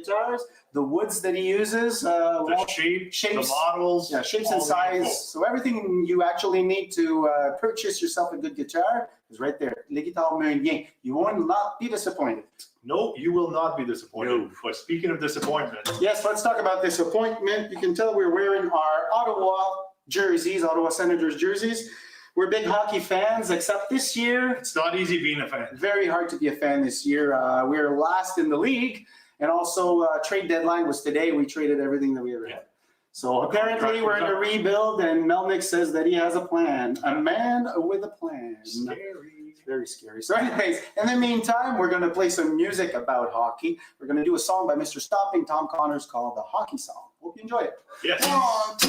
guitars, the woods that he uses, the shapes, the models, shapes and size. So everything you actually need to purchase yourself a good guitar is right there. Les Guitares Meunier. You will not be disappointed. No, you will not be disappointed. No. But speaking of disappointment. Yes, let's talk about disappointment. You can tell we're wearing our Ottawa jerseys, Ottawa Senators jerseys. We're big hockey fans, except this year. It's not easy being a fan. Very hard to be a fan this year. We're last in the league. And also, trade deadline was today. We traded everything that we ever had. So apparently we're in a rebuild, and Melnick says that he has a plan. A man with a plan. Scary. Very scary. So anyways, in the meantime, we're going to play some music about hockey. We're going to do a song by Mr. Stopping Tom Connors called The Hockey Song. Hope you enjoy it. Yes. 1, 2,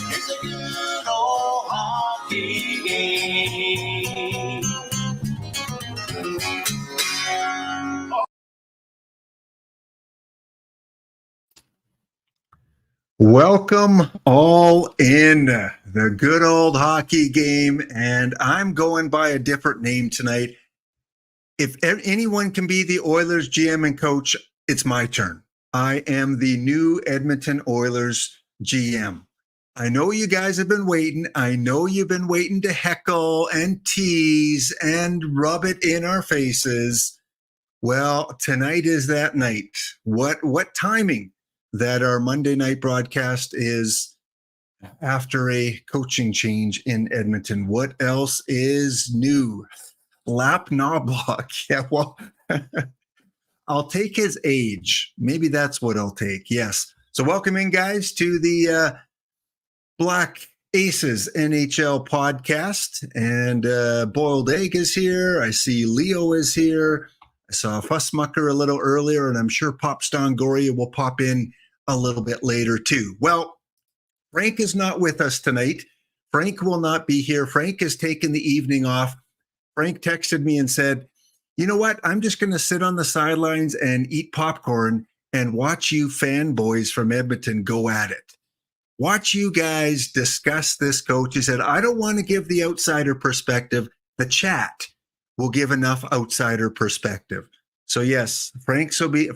here's a good old hockey game. Welcome all in the good old hockey game, and I'm going by a different name tonight. If anyone can be the Oilers GM and coach, it's my turn. I am the new Edmonton Oilers GM. I know you guys have been waiting. I know you've been waiting to heckle and tease and rub it in our faces. Well, tonight is that night. What timing? That our Monday night broadcast is after a coaching change in Edmonton. What else is new? Lap Knobloch. Yeah, well, I'll take his age. Maybe that's what I'll take. Yes. So welcome in, guys, to the Black Aces NHL podcast. And Boiled Egg is here. I see Leo is here. I saw Fussmucker a little earlier, and I'm sure Pop Stongoria will pop in a little bit later too. Well, Frank is not with us tonight. Frank will not be here. Frank has taken the evening off. Frank texted me and said, you know what? I'm just going to sit on the sidelines and eat popcorn and watch you fanboys from Edmonton go at it. Watch you guys discuss this coach. He said, I don't want to give the outsider perspective. The chat will give enough outsider perspective. So yes, Frank will be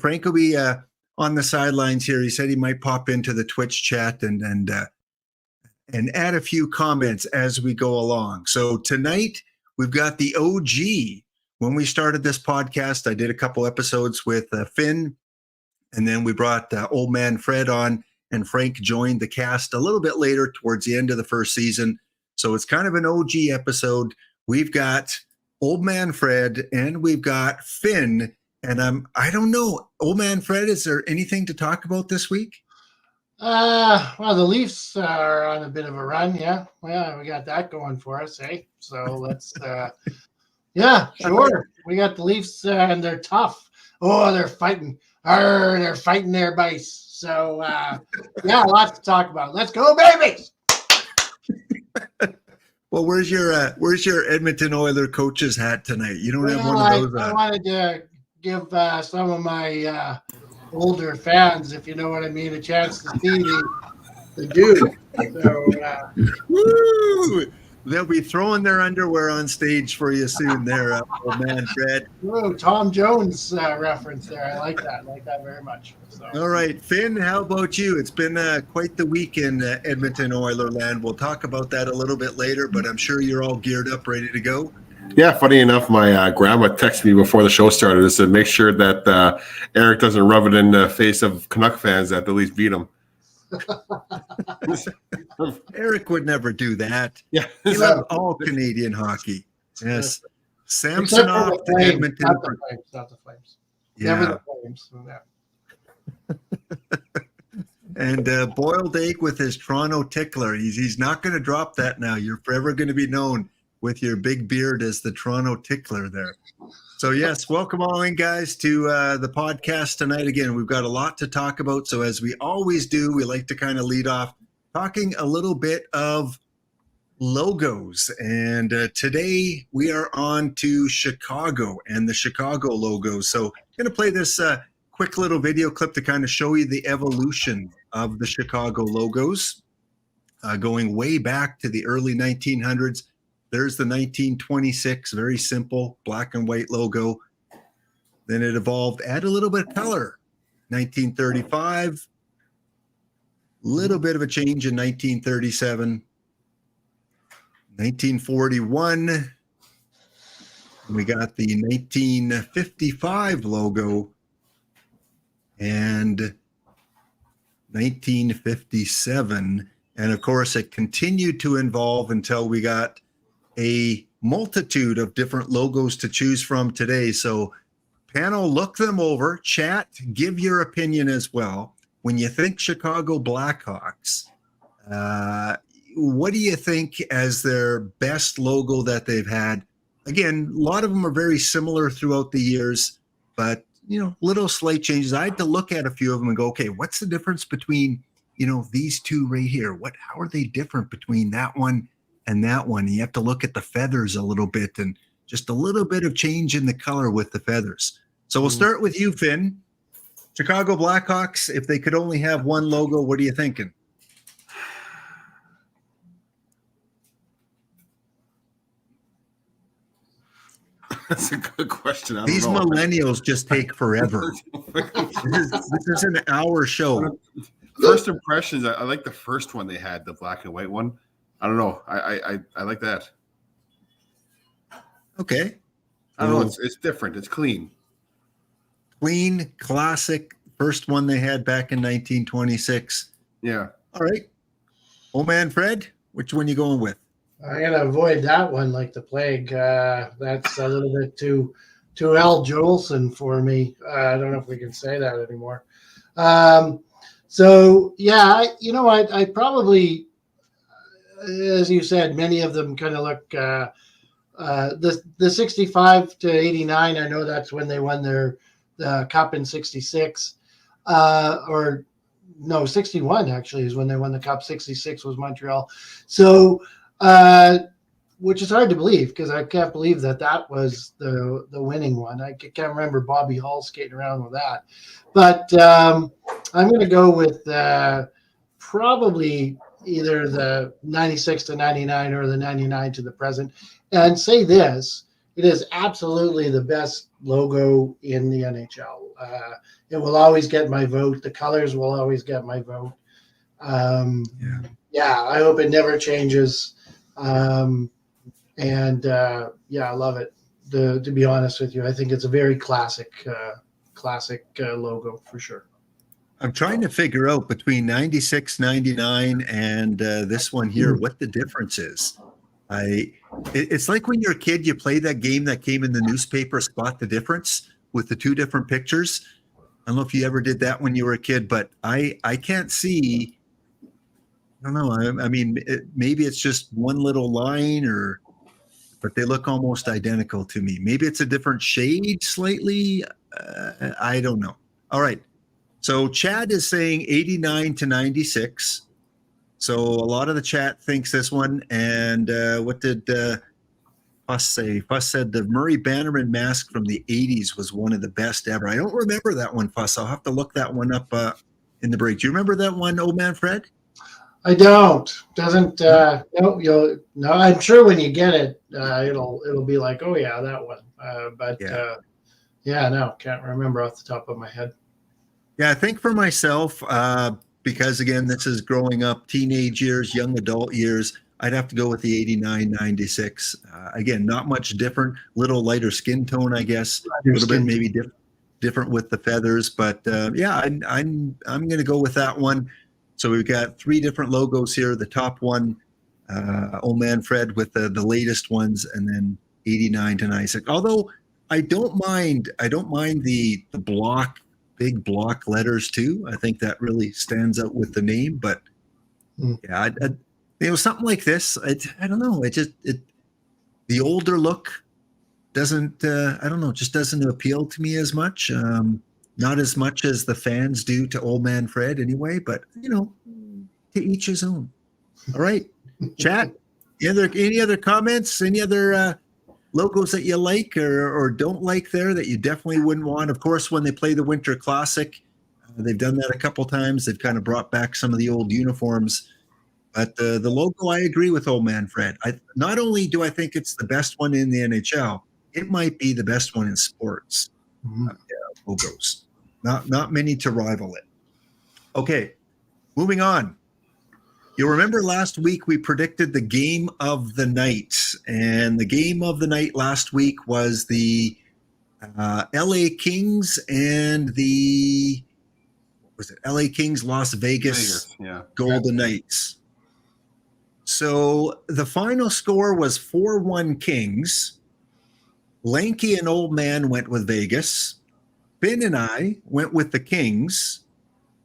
on the sidelines here. He said he might pop into the Twitch chat and add a few comments as we go along. So tonight we've got the OG. When we started this podcast, I did a couple episodes with Finn, and then we brought Old Man Fred on, and Frank joined the cast a little bit later towards the end of the first season. So it's kind of an OG episode. We've got Old Man Fred and we've got Finn. And I don't know, Old Man Fred, is there anything to talk about this week? Well, the Leafs are on a bit of a run, yeah. Well, we got that going for us, eh? So let's, yeah, sure. We got the Leafs, and they're tough. Oh, they're fighting. They're fighting their base. So, yeah, lots to talk about. Let's go, babies! Well, where's your Edmonton Oiler coach's hat tonight? You don't have one of those. I wanted to give some of my older fans, if you know what I mean, a chance to see the dude. So, woo! They'll be throwing their underwear on stage for you soon there, Old Man Fred. Ooh, Tom Jones reference there. I like that. I like that very much. So. All right, Finn, how about you? It's been quite the week in Edmonton Oiler land. We'll talk about that a little bit later, but I'm sure you're all geared up, ready to go. Yeah, funny enough, my grandma texted me before the show started and said, make sure that Eric doesn't rub it in the face of Canuck fans that at least beat him. Eric would never do that. Yeah, he loves all Canadian hockey. Yes, Samsonov to Edmonton. Not the Flames. Yeah. Never the Flames. Yeah. And Boiled Egg with his Toronto tickler. He's not going to drop that now. You're forever going to be known with your big beard as the Toronto tickler there. So yes, welcome all in, guys, to the podcast tonight. Again, we've got a lot to talk about. So as we always do, we like to kind of lead off talking a little bit of logos. And today we are on to Chicago and the Chicago logos. So I'm going to play this quick little video clip to kind of show you the evolution of the Chicago logos, going way back to the early 1900s. There's the 1926, very simple black and white logo. Then it evolved, add a little bit of color. 1935. Little bit of a change in 1937. 1941. We got the 1955 logo. And 1957. And of course, it continued to evolve until we got a multitude of different logos to choose from today. So, panel, look them over, chat, give your opinion as well. When you think Chicago Blackhawks, what do you think as their best logo that they've had? Again, a lot of them are very similar throughout the years, but little slight changes. I had to look at a few of them and go, okay, what's the difference between, these two right here? How are they different between that one and that one? And you have to look at the feathers a little bit and just a little bit of change in the color with the feathers. So we'll start with you, Finn. Chicago Blackhawks, if they could only have one logo, what are you thinking? That's a good question. These millennials just take forever. This is an hour show. First impressions, I like the first one they had, the black and white one. I don't know. I like that. Okay. I don't know. It's different. It's clean. Clean, classic. First one they had back in 1926. Yeah. All right. Oh man, Fred, which one you going with? I'm gonna avoid that one like the plague. That's a little bit too Al Jolson for me. I don't know if we can say that anymore. So yeah, I probably, as you said, many of them kind of look. The 65 to 89. I know that's when they won their cup in 66, or no, 61 actually is when they won the cup. 66 was Montreal. So. Which is hard to believe because I can't believe that was the winning one. I can't remember Bobby Hull skating around with that. But I'm going to go with probably either the 96 to 99 or the 99 to the present and say this. It is absolutely the best logo in the NHL. It will always get my vote. The colors will always get my vote. Yeah, I hope it never changes. I love it. To be honest with you, I think it's a very classic logo for sure. I'm trying to figure out between 96, 99 and this one here, what the difference is. It's like when you're a kid, you play that game that came in the newspaper, Spot the Difference, with the two different pictures. I don't know if you ever did that when you were a kid, but I can't see. I don't know. I mean, maybe it's just one little line, but they look almost identical to me. Maybe it's a different shade slightly. I don't know. All right. So Chad is saying 89 to 96. So a lot of the chat thinks this one. And what did Fuss say? Fuss said the Murray Bannerman mask from the 80s was one of the best ever. I don't remember that one, Fuss. I'll have to look that one up in the break. Do you remember that one, Old Man Fred? I don't. Doesn't no. I'm sure when you get it, it'll be like, oh yeah, that one. No, can't remember off the top of my head. Yeah, I think for myself, because again, this is growing up, teenage years, young adult years. I'd have to go with the 89, 96. Again, not much different. Little lighter skin tone, I guess. A little bit maybe different with the feathers, but I'm going to go with that one. So we've got three different logos here. The top one, Old Man Fred with the latest ones, and then 89 to 96. Although I don't mind the big block letters too. I think that really stands out with the name. But something like this. I don't know. The older look doesn't. I don't know. Just doesn't appeal to me as much. Not as much as the fans do to Old Man Fred anyway, but, to each his own. All right. Chat, any other comments, any other logos that you like or don't like there that you definitely wouldn't want? Of course, when they play the Winter Classic, they've done that a couple times. They've kind of brought back some of the old uniforms. But the logo, I agree with Old Man Fred. Not only do I think it's the best one in the NHL, it might be the best one in sports. Logos. Not many to rival it. Okay, moving on. You'll remember last week we predicted the game of the night, and the game of the night last week was the LA Kings and the LA Kings Las Vegas yeah. Golden Knights. So the final score was 4-1 Kings. Lanky and Old Man went with Vegas. Finn and I went with the Kings.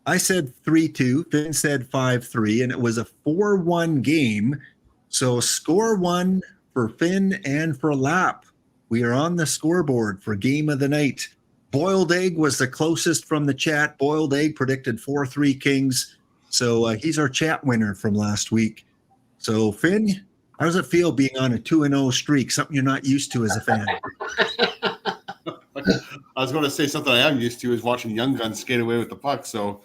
I said 3-2. Finn said 5-3, and it was a 4-1 game. So score one for Finn and for Lap. We are on the scoreboard for game of the night. Boiled Egg was the closest from the chat. Boiled Egg predicted 4-3 Kings. So he's our chat winner from last week. So Finn, how does it feel being on a 2-0 streak? Something you're not used to as a fan. I was going to say something I am used to is watching young guns skate away with the puck. So,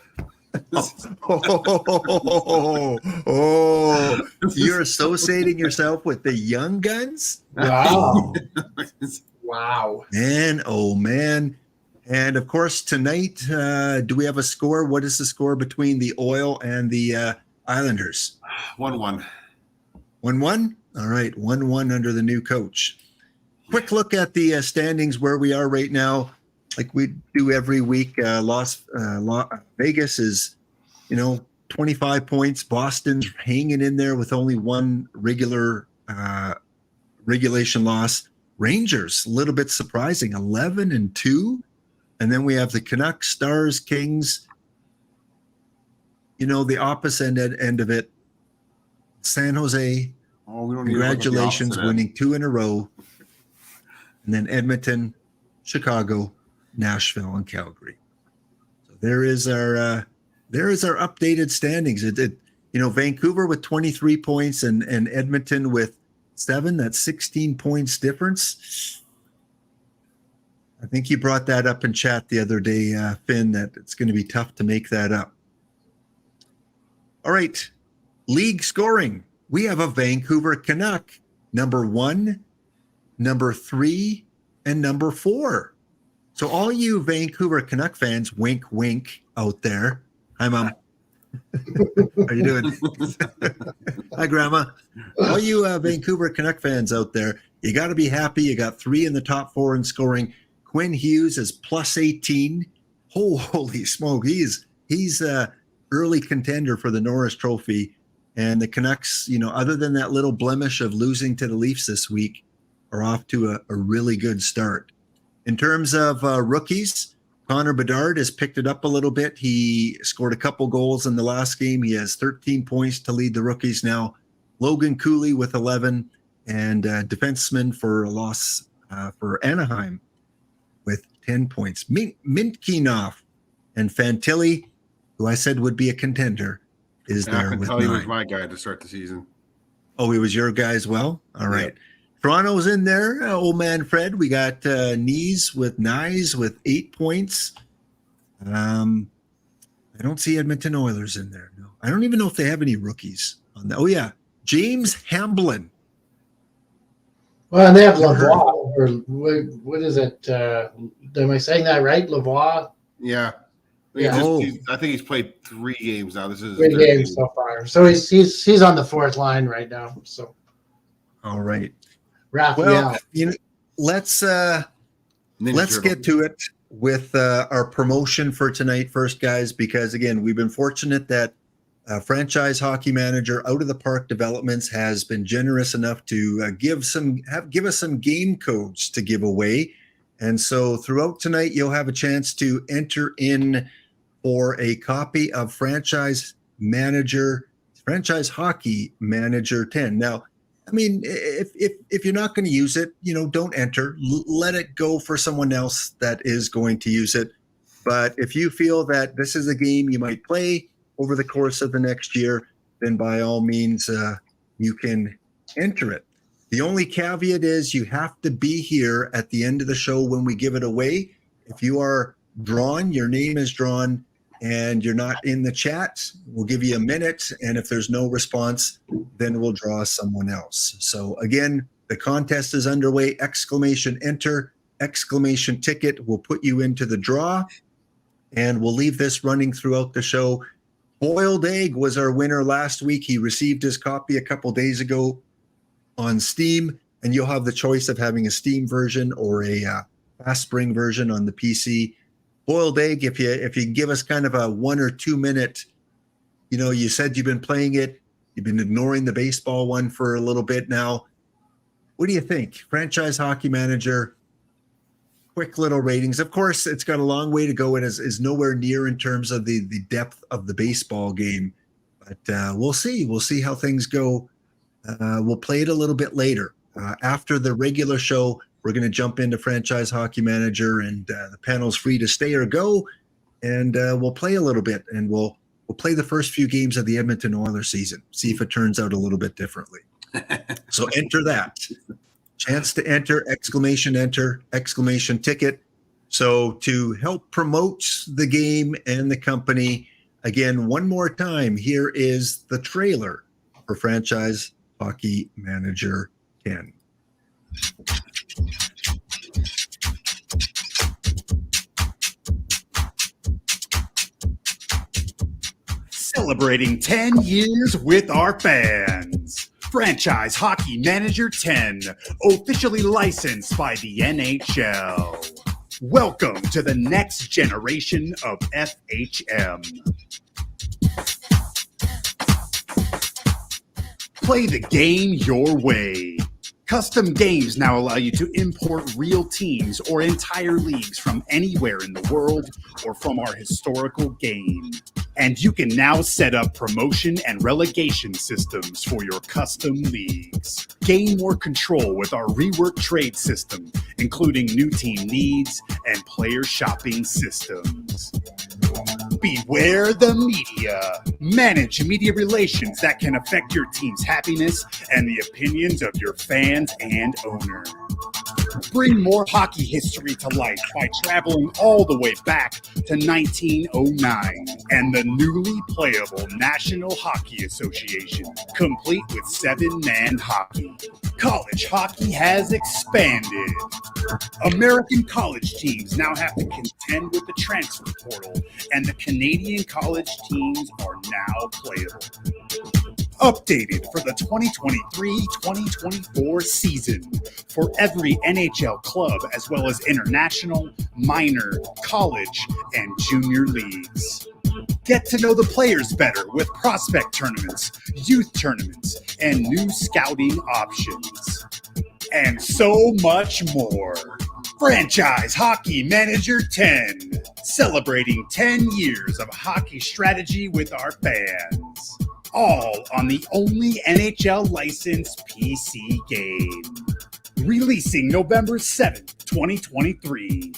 you're associating yourself with the young guns? Wow. Wow. Man, oh man. And of course, tonight, do we have a score? What is the score between the Oil and the Islanders? 1-1. 1-1? All right, 1-1 under the new coach. Quick look at the standings where we are right now. Like we do every week, Vegas is, 25 points. Boston's hanging in there with only one regulation loss. Rangers, a little bit surprising, 11-2. And then we have the Canucks, Stars, Kings. The opposite end of it. San Jose, We don't need to look at the congratulations, opposite end. winning 2 in a row. And then Edmonton, Chicago, Nashville, and Calgary. So there is our updated standings. Vancouver with 23 points and Edmonton with 7. That's 16 points difference. I think you brought that up in chat the other day, Finn, that it's going to be tough to make that up. All right. League scoring. We have a Vancouver Canuck, number 1, number 3, and number 4. So all you Vancouver Canuck fans, wink, wink out there. Hi, Mom. How you doing? Hi, Grandma. All you Vancouver Canuck fans out there, you got to be happy. You got 3 in the top 4 in scoring. Quinn Hughes is plus 18. Holy smoke. He's early contender for the Norris Trophy. And the Canucks, other than that little blemish of losing to the Leafs this week, are off to a really good start. In terms of rookies, Connor Bedard has picked it up a little bit. He scored a couple goals in the last game. He has 13 points to lead the rookies now. Logan Cooley with 11, and defenseman for a loss for Anaheim with 10 points. Mintkinoff and Fantilli, who I said would be a contender, is I there can with tell you 9. was my guy to start the season. Oh, he was your guy as well? All right. Yep. Toronto's in there. Old man Fred. We got Nyes with 8 points. I don't see Edmonton Oilers in there. No, I don't even know if they have any rookies on that. Oh yeah, James Hamblin. Well, and they have Lavoie, or what is it? Am I saying that right? Lavoie? Yeah. Yeah. I think he's played 3 games now. This is 3 games so far. So he's on the 4th line right now. So All right. Raphael. Well, let's get to it with our promotion for tonight first, guys, because again, we've been fortunate that franchise hockey manager Out of the Park Developments has been generous enough to give us some game codes to give away. And so throughout tonight, you'll have a chance to enter in for a copy of Franchise Hockey Manager 10. Now, I mean, if you're not going to use it, don't enter. Let it go for someone else that is going to use it. But if you feel that this is a game you might play over the course of the next year, then by all means, you can enter it. The only caveat is you have to be here at the end of the show when we give it away. If you are drawn, your name is drawn, and you're not in the chat, we'll give you a minute. And if there's no response, then we'll draw someone else. So again, the contest is underway. ! Enter, ! Ticket will put you into the draw. and we'll leave this running throughout the show. Boiled Egg was our winner last week. He received his copy a couple days ago on Steam, and you'll have the choice of having a Steam version or a fast spring version on the PC. Boiled Egg, if you give us kind of a 1 or 2 minute, you said you've been playing it, you've been ignoring the baseball one for a little bit now. What do you think? Franchise Hockey Manager, quick little ratings. Of course, it's got a long way to go. It is nowhere near in terms of the depth of the baseball game, but we'll see. We'll see how things go. We'll play it a little bit later. After the regular show, we're going to jump into Franchise Hockey Manager, and the panel's free to stay or go, and we'll play a little bit, and we'll play the first few games of the Edmonton Oilers season, see if it turns out a little bit differently. So enter that. Chance to enter, exclamation ticket. So to help promote the game and the company, again, one more time, here is the trailer for Franchise Hockey Manager 10. Celebrating 10 years with our fans. Franchise Hockey Manager 10, officially licensed by the NHL. Welcome to the next generation of FHM. Play the game your way. Custom games now allow you to import real teams or entire leagues from anywhere in the world or from our historical game. And you can now set up promotion and relegation systems for your custom leagues. Gain more control with our reworked trade system, including new team needs and player shopping systems. Beware the media. Manage media relations that can affect your team's happiness and the opinions of your fans and owner. Bring more hockey history to life by traveling all the way back to 1909 and the newly playable National Hockey Association, complete with 7-man hockey. College hockey has expanded. American college teams now have to contend with the transfer portal, and the Canadian college teams are now playable. Updated for the 2023-2024 season for every NHL club, as well as international, minor, college, and junior leagues. Get to know the players better with prospect tournaments, youth tournaments, and new scouting options. And so much more. Franchise Hockey Manager 10, celebrating 10 years of hockey strategy with our fans. All on the only NHL licensed PC game. Releasing November 7th, 2023.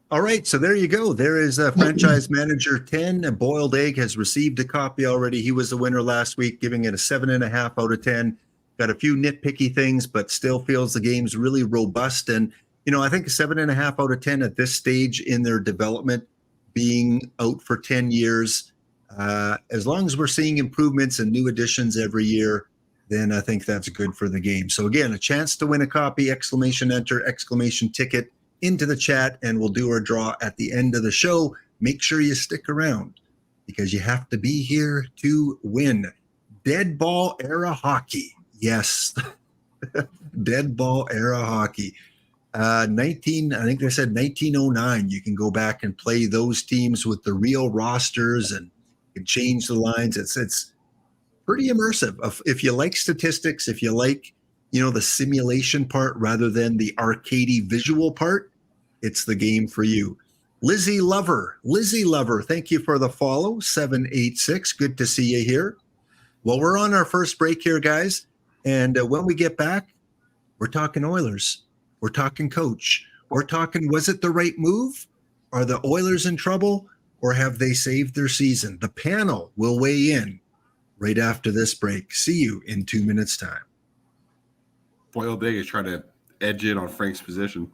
All right, so there you go. There is Franchise Manager 10. A Boiled Egg has received a copy already. He was the winner last week, giving it a 7.5 out of 10. Got a few nitpicky things, but still feels the game's really robust. And, I think a 7.5 out of 10 at this stage in their development, being out for 10 years, as long as we're seeing improvements and new additions every year, then I think that's good for the game. So again, a chance to win a copy, exclamation enter, exclamation ticket into the chat, and we'll do our draw at the end of the show. Make sure you stick around because you have to be here to win. Dead ball era hockey. Yes. Dead ball era hockey. I think they said 1909. You can go back and play those teams with the real rosters and you can change the lines. It's pretty immersive. If you like statistics, if you like, the simulation part rather than the arcadey visual part, it's the game for you. Lizzie Lover, thank you for the follow, 786. Good to see you here. Well, we're on our first break here, guys. And when we get back, we're talking Oilers. We're talking coach. We're talking, was it the right move? Are the Oilers in trouble or have they saved their season? The panel will weigh in right after this break. See you in 2 minutes' time. Boiled Egg is trying to edge in on Frank's position.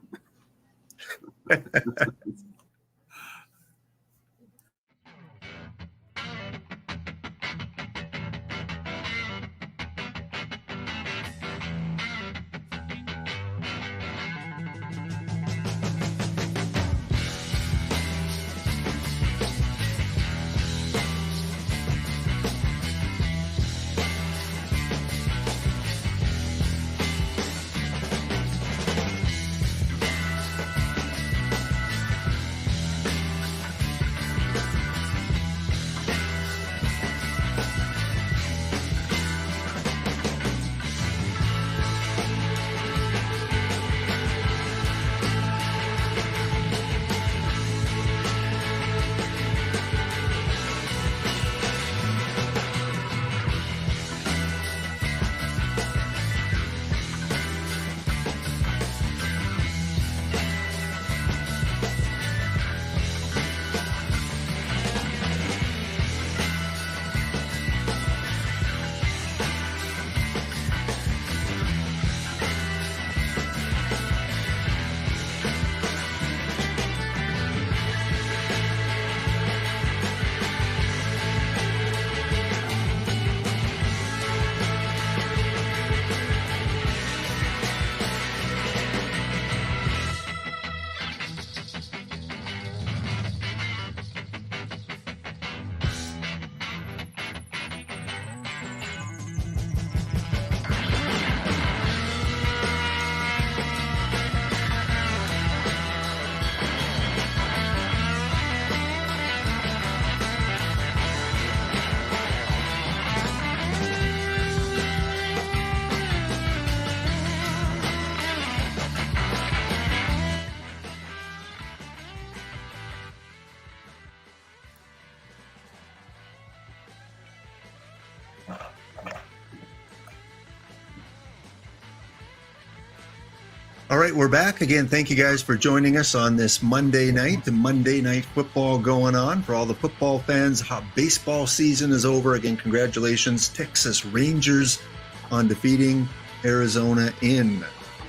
right, we're back again. Thank you guys for joining us on this Monday night. The Monday Night Football going on. For all the football fans, baseball season is over. Again, congratulations, Texas Rangers, on defeating Arizona in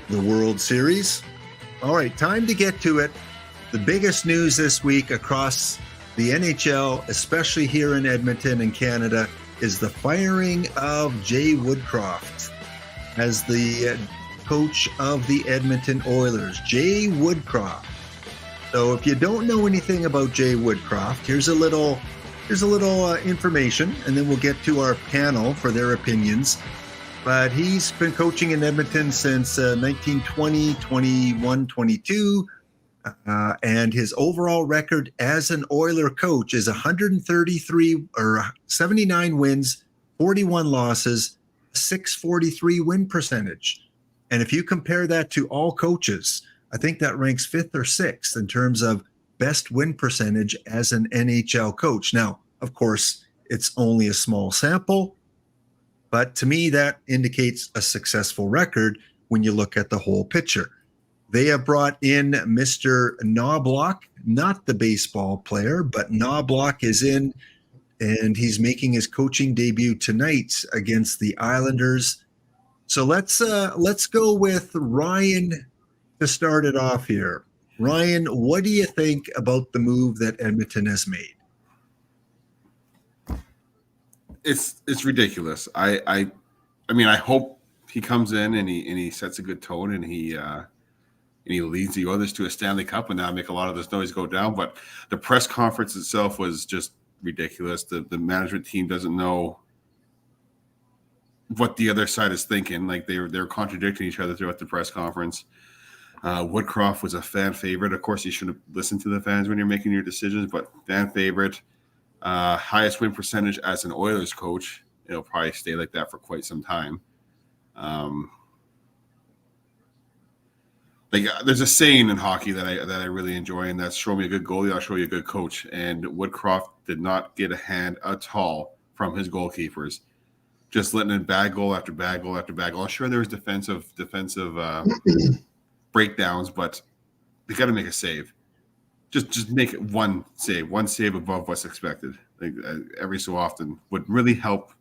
the World Series. All right, time to get to it. The biggest news this week across the NHL, especially here in Edmonton and Canada, is the firing of Jay Woodcroft as the coach of the Edmonton Oilers. Jay Woodcroft. So if you don't know anything about Jay Woodcroft, here's a little information, and then we'll get to our panel for their opinions. But he's been coaching in Edmonton since 1920, 21, 22. And his overall record as an Oiler coach is 133 or 79 wins, 41 losses, 643 win percentage. And if you compare that to all coaches, I think that ranks 5th or 6th in terms of best win percentage as an NHL coach. Now, of course, it's only a small sample, but to me, that indicates a successful record when you look at the whole picture. They have brought in Mr. Knobloch, not the baseball player, but Knobloch is in, and he's making his coaching debut tonight against the Islanders. So let's go with Ryan to start it off here. Ryan, what do you think about the move that Edmonton has made? It's ridiculous. I mean, I hope he comes in and he sets a good tone and he leads the others to a Stanley Cup and now make a lot of this noise go down. But the press conference itself was just ridiculous. The management team doesn't know what the other side is thinking. Like they're contradicting each other throughout the press conference. Woodcroft was a fan favorite. Of course, you shouldn't listen to the fans when you're making your decisions, but fan favorite, highest win percentage as an Oilers coach. It'll probably stay like that for quite some time. There's a saying in hockey that I really enjoy, and that's show me a good goalie, I'll show you a good coach. And Woodcroft did not get a hand at all from his goalkeepers. Just letting in bad goal after bad goal after bad goal. Sure, there was defensive breakdowns, but they got to make a save. Just make it one save above what's expected. Every so often would really help.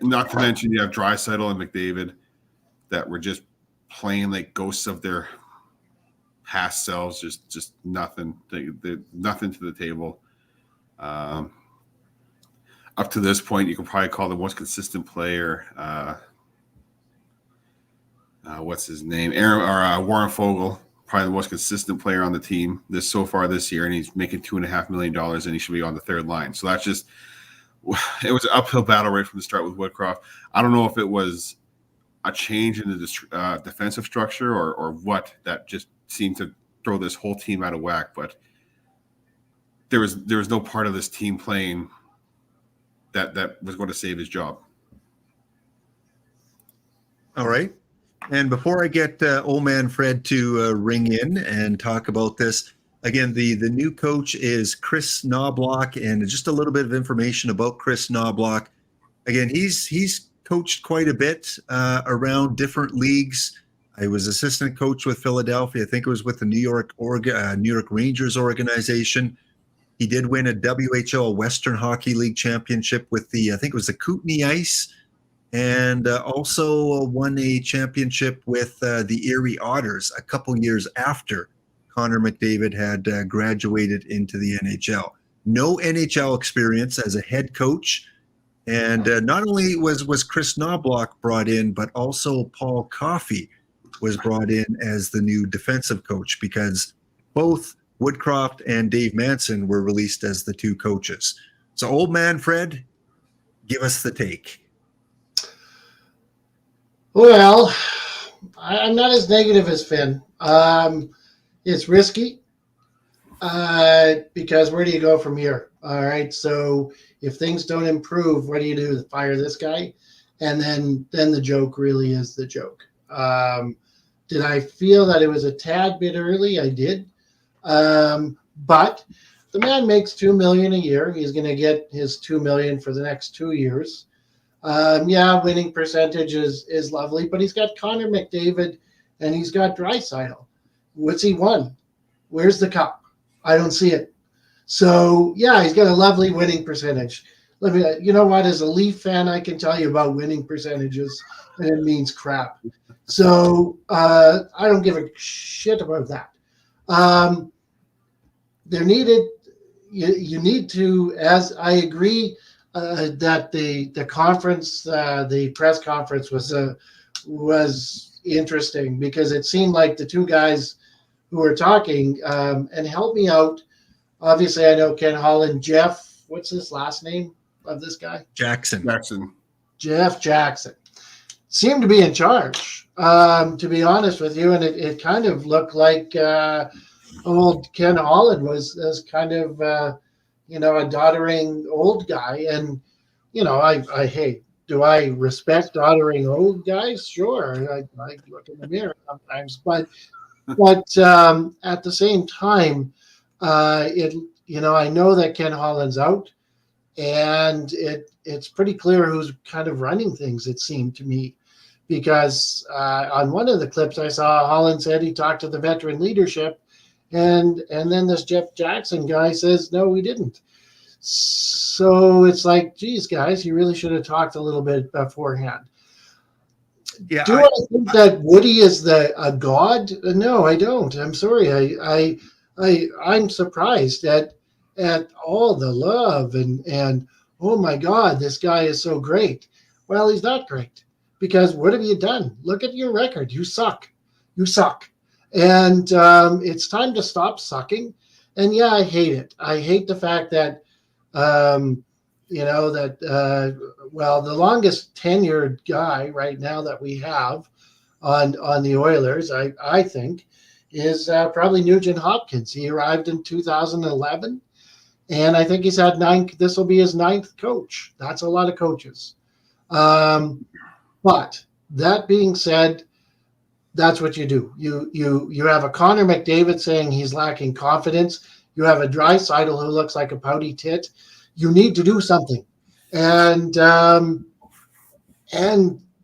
Not to mention you have Draisaitl and McDavid that were just playing like ghosts of their past selves. Just nothing. They're nothing to the table. Up to this point, you can probably call the most consistent player. What's his name? Warren Fogle, probably the most consistent player on the team so far this year, and he's making $2.5 million, and he should be on the third line. So that's just it was an uphill battle right from the start with Woodcroft. I don't know if it was a change in the defensive structure or what that just seemed to throw this whole team out of whack, but there was no part of this team playing that was going to save his job. All right. And before I get old man Fred to ring in and talk about this, again, the new coach is Chris Knobloch, and just a little bit of information about Chris Knobloch. Again, he's coached quite a bit around different leagues. I was assistant coach with Philadelphia. I think it was with the New York Rangers organization. He did win a WHL Western Hockey League championship with I think it was the Kootenay Ice, and also won a championship with the Erie Otters a couple years after Connor McDavid had graduated into the NHL. No NHL experience as a head coach. And not only was Chris Knobloch brought in, but also Paul Coffey was brought in as the new defensive coach, because both Woodcroft and Dave Manson were released as the two coaches. So old man Fred, give us the take. Well, I'm not as negative as Finn. It's risky because where do you go from here? All right, so if things don't improve, what do you do? Fire this guy? And then the joke really is the joke. Did I feel that it was a tad bit early? I did. But the man makes $2 million a year. He's going to get his $2 million for the next 2 years. Winning percentage is lovely, but he's got Connor McDavid and he's got Draisaitl. What's he won? Where's the cup? I don't see it. So yeah, he's got a lovely winning percentage. Let me, you know what? As a Leaf fan, I can tell you about winning percentages, and it means crap. So I don't give a shit about that. There needed, you need to, as I agree that the conference, the press conference was interesting because it seemed like the two guys who were talking, and help me out. Obviously, I know Ken Holland, Jeff. What's his last name of this guy? Jackson. Jeff Jackson seemed to be in charge. To be honest with you, and it kind of looked like old Ken Holland was kind of a doddering old guy, and I hate. Do I respect doddering old guys? Sure, I look in the mirror sometimes, but at the same time, I know that Ken Holland's out, and it's pretty clear who's kind of running things. It seemed to me, because on one of the clips I saw, Holland said he talked to the veteran leadership, and then this Jeff Jackson guy says no, we didn't. So it's like, geez, guys, you really should have talked a little bit beforehand. Yeah, Do I think that Woody is a god? No, I don't. I'm sorry. I'm surprised at all the love and oh my God, this guy is so great. Well, he's not great, because what have you done? Look at your record. You suck. You suck. And it's time to stop sucking. And yeah, I hate it. I hate the fact that the longest tenured guy right now that we have on the Oilers, I think, is probably Nugent Hopkins. He arrived in 2011, and I think he's had this will be his 9th coach. That's a lot of coaches. But that being said, that's what you do. You have a Connor McDavid saying he's lacking confidence. You have a Draisaitl who looks like a pouty tit. You need to do something. And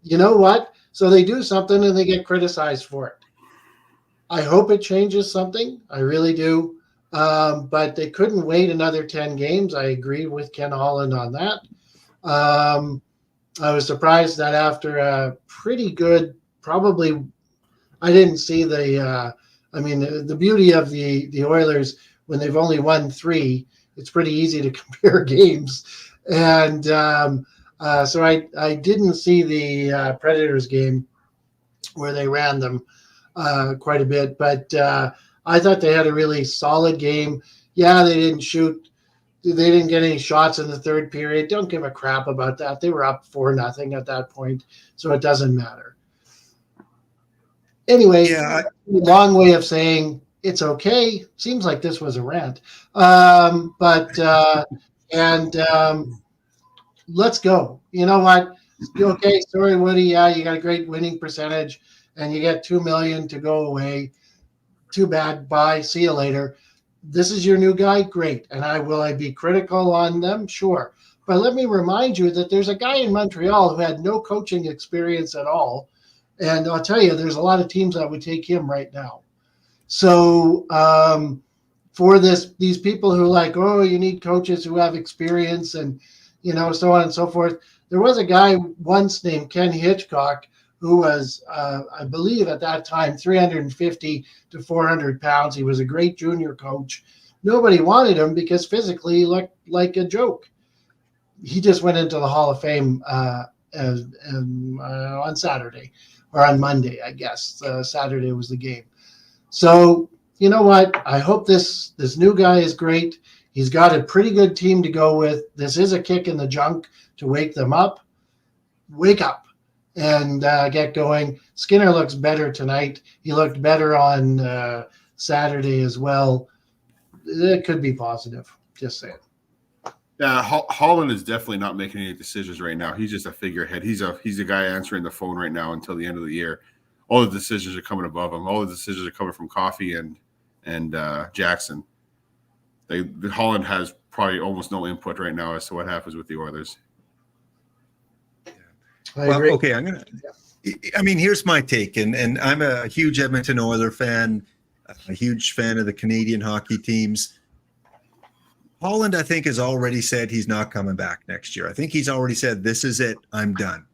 you know what? So they do something and they get criticized for it. I hope it changes something. I really do. But they couldn't wait another 10 games. I agree with Ken Holland on that. I was surprised that after a pretty good, probably, I didn't see the beauty of the Oilers when they've only won 3, it's pretty easy to compare games. And so I didn't see the Predators game where they ran them quite a bit, but I thought they had a really solid game. Yeah, they didn't shoot. They didn't get any shots in the third period. Don't give a crap about that. They were up 4-0 at that point, so it doesn't matter. Anyway, long way of saying it's okay. Seems like this was a rant. Let's go. You know what? Okay, sorry, Woody. Yeah, you got a great winning percentage, and you get $2 million to go away. Too bad. Bye. See you later. This is your new guy. Great. And I be critical on them? Sure. But let me remind you that there's a guy in Montreal who had no coaching experience at all. And I'll tell you, there's a lot of teams that would take him right now. So for these people who are like, oh, you need coaches who have experience and, so on and so forth. There was a guy once named Ken Hitchcock who was, I believe at that time, 350 to 400 pounds. He was a great junior coach. Nobody wanted him because physically he looked like a joke. He just went into the Hall of Fame on Saturday. Or on Monday, I guess. Saturday was the game. So, you know what? I hope this new guy is great. He's got a pretty good team to go with. This is a kick in the junk to wake them up. Wake up and get going. Skinner looks better tonight. He looked better on Saturday as well. It could be positive. Just saying. Yeah, Holland is definitely not making any decisions right now. He's just a figurehead. He's the guy answering the phone right now until the end of the year. All the decisions are coming above him. All the decisions are coming from Coffey and Jackson. Holland has probably almost no input right now as to what happens with the Oilers. Well, okay, I'm gonna. I mean, here's my take, and I'm a huge Edmonton Oilers fan, a huge fan of the Canadian hockey teams. Holland, I think, has already said he's not coming back next year. I think he's already said, this is it, I'm done.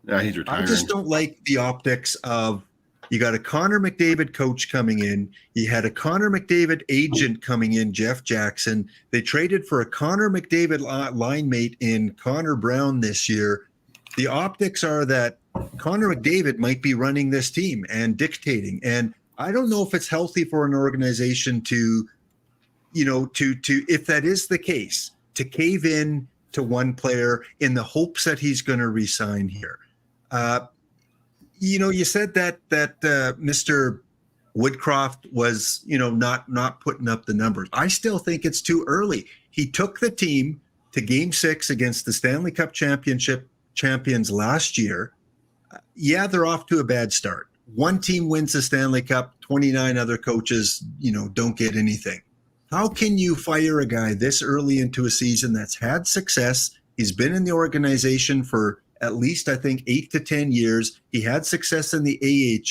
Yeah, he's retiring. I just don't like the optics of, you got a Connor McDavid coach coming in. You had a Connor McDavid agent coming in, Jeff Jackson. They traded for a Connor McDavid line mate in Connor Brown this year. The optics are that Connor McDavid might be running this team and dictating. And I don't know if it's healthy for an organization to, if that is the case, to cave in to one player in the hopes that he's going to resign here. You said that Mr. Woodcroft was, not putting up the numbers. I still think it's too early. He took the team to Game 6 against the Stanley Cup champions last year. Yeah, they're off to a bad start. One team wins the Stanley Cup, 29 other coaches, don't get anything. How can you fire a guy this early into a season that's had success? He's been in the organization for at least, I think, 8 to 10 years. He had success in the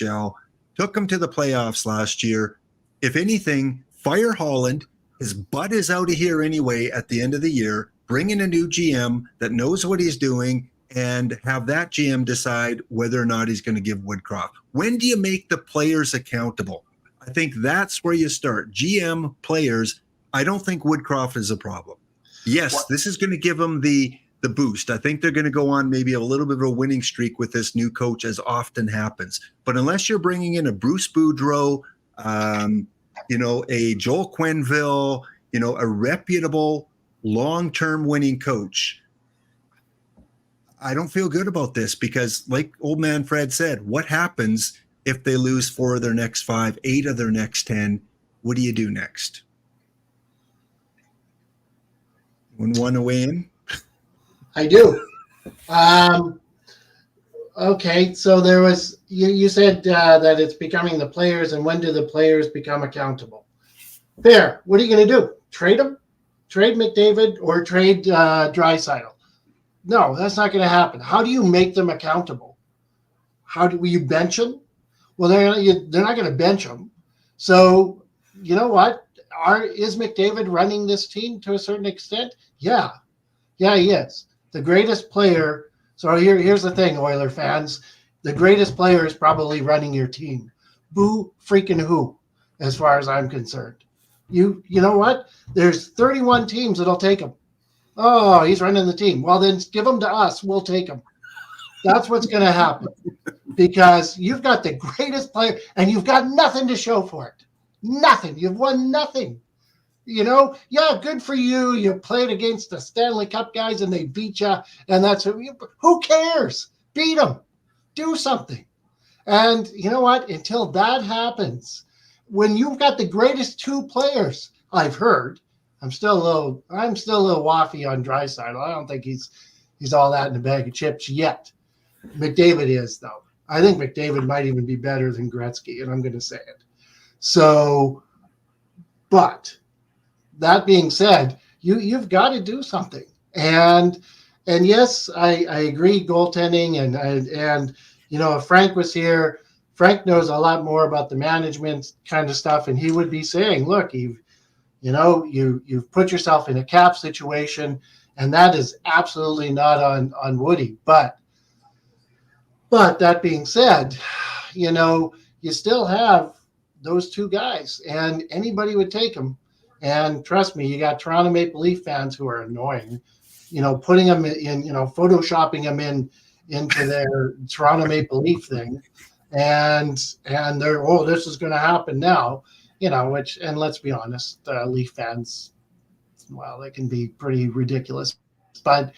AHL, took him to the playoffs last year. If anything, fire Holland. His butt is out of here anyway at the end of the year. Bring in a new GM that knows what he's doing and have that GM decide whether or not he's going to give Woodcroft. When do you make the players accountable? I think that's where you start. GM, players. I don't think Woodcroft is a problem. Yes, this is going to give them the boost. I think they're going to go on maybe a little bit of a winning streak with this new coach, as often happens. But unless you're bringing in a Bruce Boudreau, a Joel Quenneville, a reputable, long-term winning coach, I don't feel good about this because, like old man Fred said, what happens if they lose 4 of their next 5, 8 of their next 10? What do you do next? Want to weigh in? I do. Okay, so there was, you said that it's becoming the players, and when do the players become accountable? Fair. What are you going to do? Trade them? Trade McDavid or trade Draisaitl? No, that's not going to happen. How do you make them accountable? Will you bench them? Well, they're not going to bench them. So, you know what? Is McDavid running this team to a certain extent? Yeah, he is. The greatest player. So here's the thing, Oiler fans. The greatest player is probably running your team. Boo freaking who, as far as I'm concerned. You know what? There's 31 teams that'll take him. Oh, he's running the team. Well, then give him to us. We'll take him. That's what's going to happen because you've got the greatest player and you've got nothing to show for it. Nothing. You've won nothing. Yeah, good for you. You played against the Stanley Cup guys and they beat you. And who cares? Beat them. Do something. And you know what? Until that happens, when you've got the greatest 2 players, I've heard, I'm still a little waffy on Draisaitl. I don't think he's all that in a bag of chips yet. McDavid is, though. I think McDavid might even be better than Gretzky, and I'm going to say it. So, but that being said, you've got to do something. And yes, I agree, goaltending and if Frank was here, Frank knows a lot more about the management kind of stuff, and he would be saying, look, you've put yourself in a cap situation, and that is absolutely not on Woody. But that being said, you still have those 2 guys, and anybody would take them. And trust me, you got Toronto Maple Leaf fans who are annoying, putting them in, photoshopping them into their Toronto Maple Leaf thing. And they're, this is going to happen now, and let's be honest, Leaf fans, well, they can be pretty ridiculous. But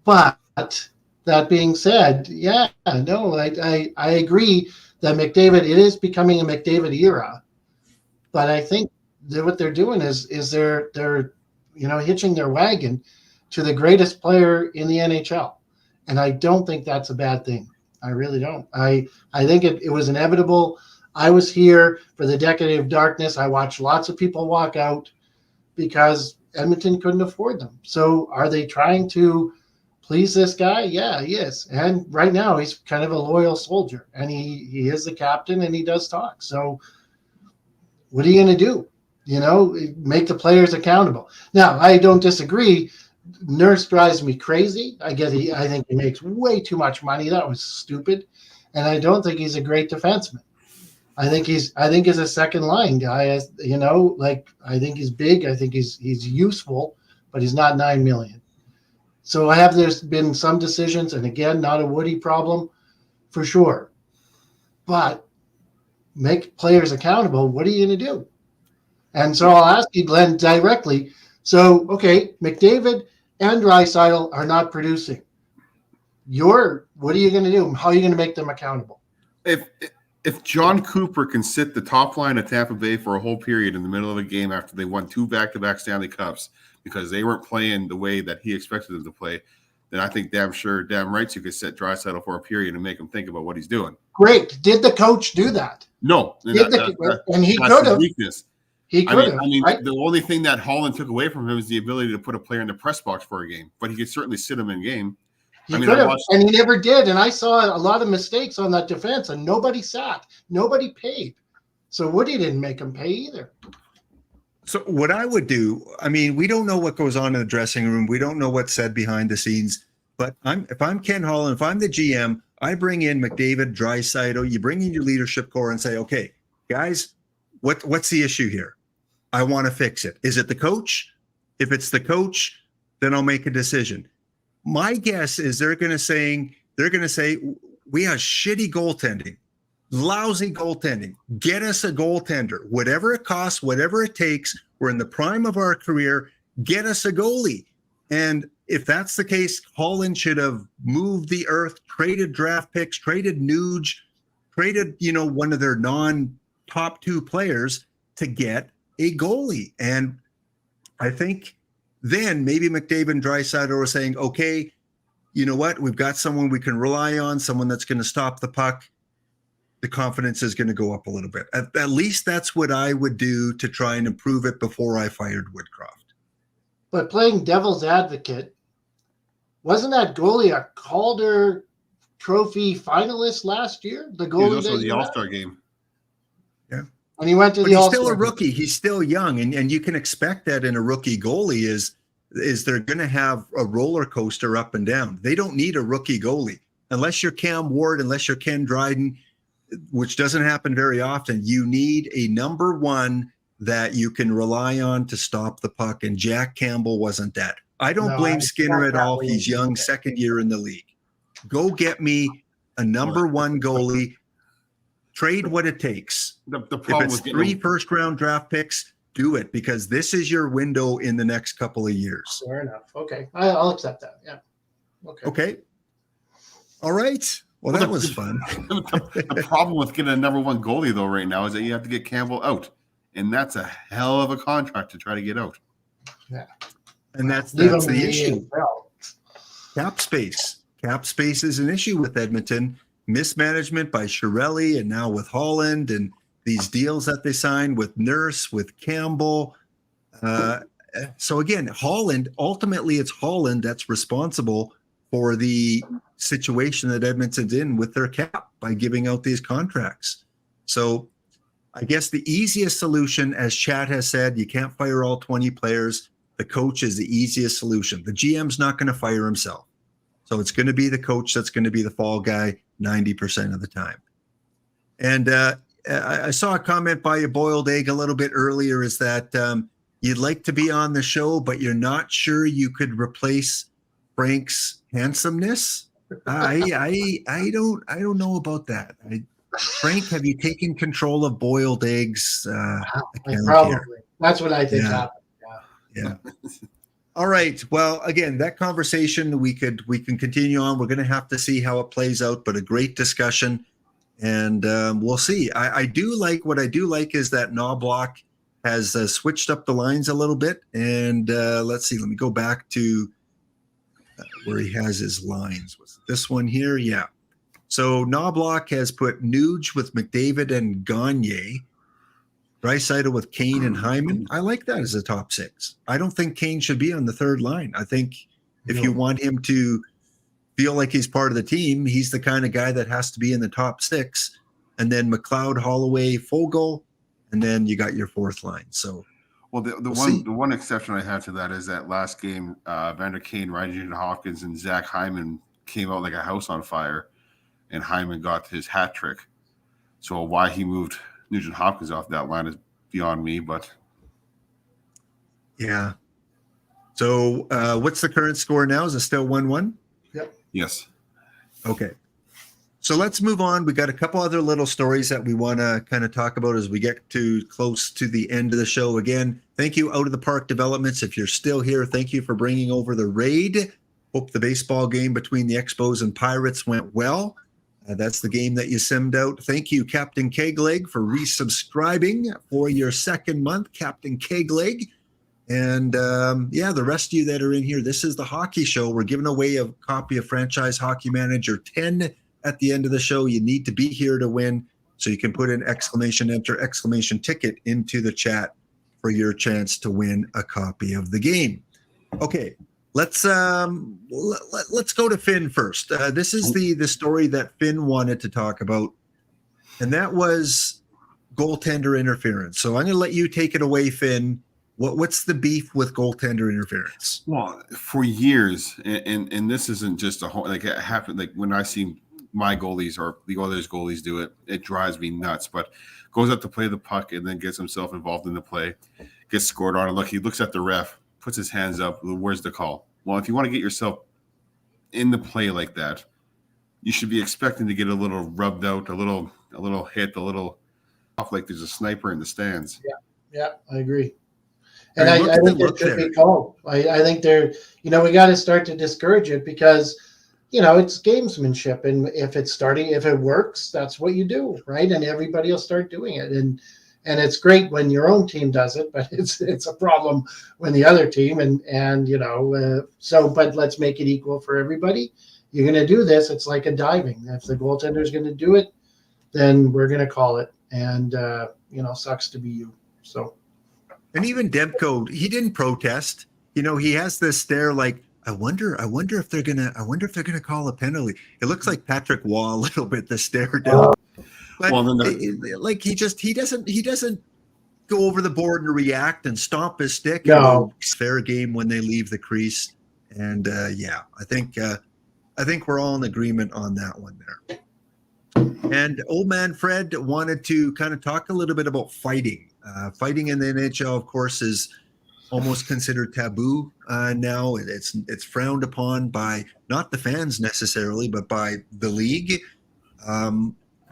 that being said, yeah, no, I agree that McDavid, it is becoming a McDavid era. But I think that what they're doing is they're hitching their wagon to the greatest player in the NHL. And I don't think that's a bad thing. I really don't. I think it was inevitable. I was here for the decade of darkness. I watched lots of people walk out because Edmonton couldn't afford them. So are they trying to please this guy? Yeah, he is. And right now he's kind of a loyal soldier, and he is the captain, and he does talk. So what are you going to do? Make the players accountable. Now, I don't disagree. Nurse drives me crazy. I think he makes way too much money. That was stupid. And I don't think he's a great defenseman. I think he's a second line guy. I think he's big. I think he's useful, but he's not $9 million. So there's been some decisions, and again, not a Woody problem for sure. But make players accountable. What are you going to do? And so I'll ask you, Glenn, directly. So, okay, McDavid and Draisaitl are not producing. What are you going to do? How are you going to make them accountable? If John Cooper can sit the top line of Tampa Bay for a whole period in the middle of a game after they won 2 back-to-back Stanley Cups because they weren't playing the way that he expected them to play, then I think damn right you could set Draisaitl for a period and make him think about what he's doing. Great. Did the coach do that? No. And he that's could his have. weakness. He could have. The only thing that Holland took away from him is the ability to put a player in the press box for a game, but he could certainly sit him in game. He could have, and he never did. And I saw a lot of mistakes on that defense, and nobody sat. Nobody paid. So Woody didn't make him pay either. So what I would do, we don't know what goes on in the dressing room. We don't know what's said behind the scenes. But if I'm Ken Holland, if I'm the GM, I bring in McDavid, Draisaitl, you bring in your leadership core and say, okay, guys, what's the issue here? I want to fix it. Is it the coach? If it's the coach, then I'll make a decision. My guess is they're going to say we have shitty goaltending, lousy goaltending. Get us a goaltender, whatever it costs, whatever it takes. We're in the prime of our career. Get us a goalie. And if that's the case, Holland should have moved the earth, traded draft picks, traded Nuge, traded one of their non-top 2 players to get a goalie. And I think then maybe McDavid and Draisaitl are saying, okay, you know what? We've got someone we can rely on, someone that's going to stop the puck. The confidence is going to go up a little bit. At least that's what I would do to try and improve it before I fired Woodcroft. But playing devil's advocate, wasn't that goalie a Calder Trophy finalist last year? The goalie he was also the All-Star game. Yeah. And he went to the All-Star. He's still a rookie. He's still young. And you can expect that in a rookie goalie is they're going to have a roller coaster up and down. They don't need a rookie goalie. Unless you're Cam Ward, unless you're Ken Dryden, which doesn't happen very often, you need a number 1 that you can rely on to stop the puck. And Jack Campbell wasn't that. I don't blame Skinner at all. He's young, second year in the league. Go get me a number 1 goalie. Trade what it takes. The problem if it's 3 first-round draft picks, do it, because this is your window in the next couple of years. Fair enough. Okay. I'll accept that. Yeah. Okay. All right. Well, that was fun. The problem with getting a number 1 goalie, though, right now is that you have to get Campbell out. And that's a hell of a contract to try to get out. Yeah. And that's the issue. Cap space. Cap space is an issue with Edmonton. Mismanagement by Chiarelli and now with Holland and these deals that they signed with Nurse, with Campbell. So again, Holland, ultimately it's Holland that's responsible for the situation that Edmonton's in with their cap by giving out these contracts. So I guess the easiest solution, as Chad has said, you can't fire all 20 players. The coach is the easiest solution. The GM's not going to fire himself. So it's going to be the coach that's going to be the fall guy 90% of the time. And I saw a comment by a boiled egg a little bit earlier is that you'd like to be on the show, but you're not sure you could replace Frank's handsomeness. I don't know about that. Frank, have you taken control of boiled eggs? Probably. That's what I think happened. Yeah. All right. Well, again, that conversation we can continue on. We're going to have to see how it plays out, but a great discussion, and we'll see. What I do like is that Knobloch has switched up the lines a little bit, and let's see. Let me go back to where he has his lines. Was it this one here? Yeah. So Knobloch has put Nuge with McDavid and Gagne. Draisaitl with Kane and Hyman. I like that as a top 6. I don't think Kane should be on the 3rd line. I think if you want him to feel like he's part of the team, he's the kind of guy that has to be in the top 6. And then McLeod, Holloway, Fogle, and then you got your fourth line. So, Well, the one exception I have to that is that last game, Vander Kane, Ryan Hopkins, and Zach Hyman came out like a house on fire, and Hyman got his hat trick. So why he moved Nugent Hopkins off that line is beyond me, but yeah. So what's the current score now? Is it still 1-1? yes. Okay. So let's move on. We got a couple other little stories that we want to kind of talk about as we get to close to the end of the show. Again, thank you, Out of the Park Developments. If you're still here, thank you for bringing over the raid. Hope the baseball game between the Expos and Pirates went well. That's the game that you simmed out. Thank you, Captain Kegleg, for resubscribing for your second month, Captain Kegleg. And the rest of you that are in here, this is the hockey show. We're giving away a copy of Franchise Hockey Manager 10 at the end of the show. You need to be here to win. So you can put in exclamation ticket into the chat for your chance to win a copy of the game. Okay. Let's go to Finn first. This is the story that Finn wanted to talk about, and that was goaltender interference. So I'm going to let you take it away, Finn. What's the beef with goaltender interference? Well, for years, and this isn't just a whole, like it happened. Like when I see my goalies or the others goalies do it, it drives me nuts. But goes up to play the puck and then gets himself involved in the play, gets scored on. And look, he looks at the ref, puts his hands up. Where's the call? Well, if you want to get yourself in the play like that, you should be expecting to get a little rubbed out, a little hit, a little off like there's a sniper in the stands. Yeah, I agree. And I think it should be called. I think we got to start to discourage it because, it's gamesmanship. And if it works, that's what you do, right? And everybody will start doing it. And it's great when your own team does it, but it's a problem when the other team but let's make it equal for everybody. You're going to do this. It's like a diving. If the goaltender is going to do it, then we're going to call it. And, sucks to be you. So. And even Demko, he didn't protest. He has this stare like, I wonder if they're gonna call a penalty. It looks like Patrick Waugh a little bit, the stare down. But he doesn't go over the board and react and stomp his stick. No. It's fair game when they leave the crease. And I think we're all in agreement on that one there. And old man Fred wanted to kind of talk a little bit about fighting. Fighting in the NHL, of course, is almost considered taboo now. It's frowned upon by not the fans necessarily, but by the league.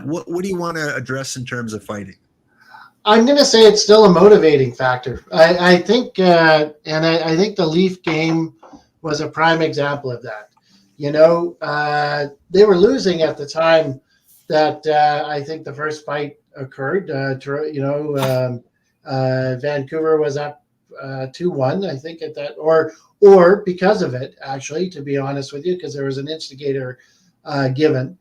What do you want to address in terms of fighting? I'm going to say it's still a motivating factor. I think, I think the Leaf game was a prime example of that. They were losing at the time that I think the first fight occurred. Vancouver was up 2-1, I think, at that, or because of it, actually, to be honest with you, because there was an instigator given,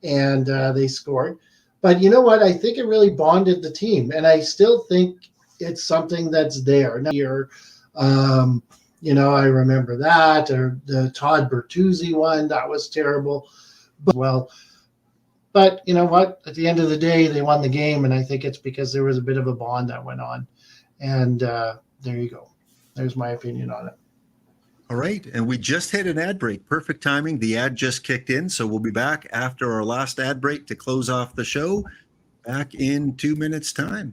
and they scored. But you know what? I think it really bonded the team, and I still think it's something that's there. Here, I remember that, or the Todd Bertuzzi one, that was terrible. But you know what? At the end of the day, they won the game, and I think it's because there was a bit of a bond that went on. And there you go. There's my opinion on it. All right. And we just hit an ad break. Perfect timing. The ad just kicked in. So we'll be back after our last ad break to close off the show. Back in 2 minutes' time.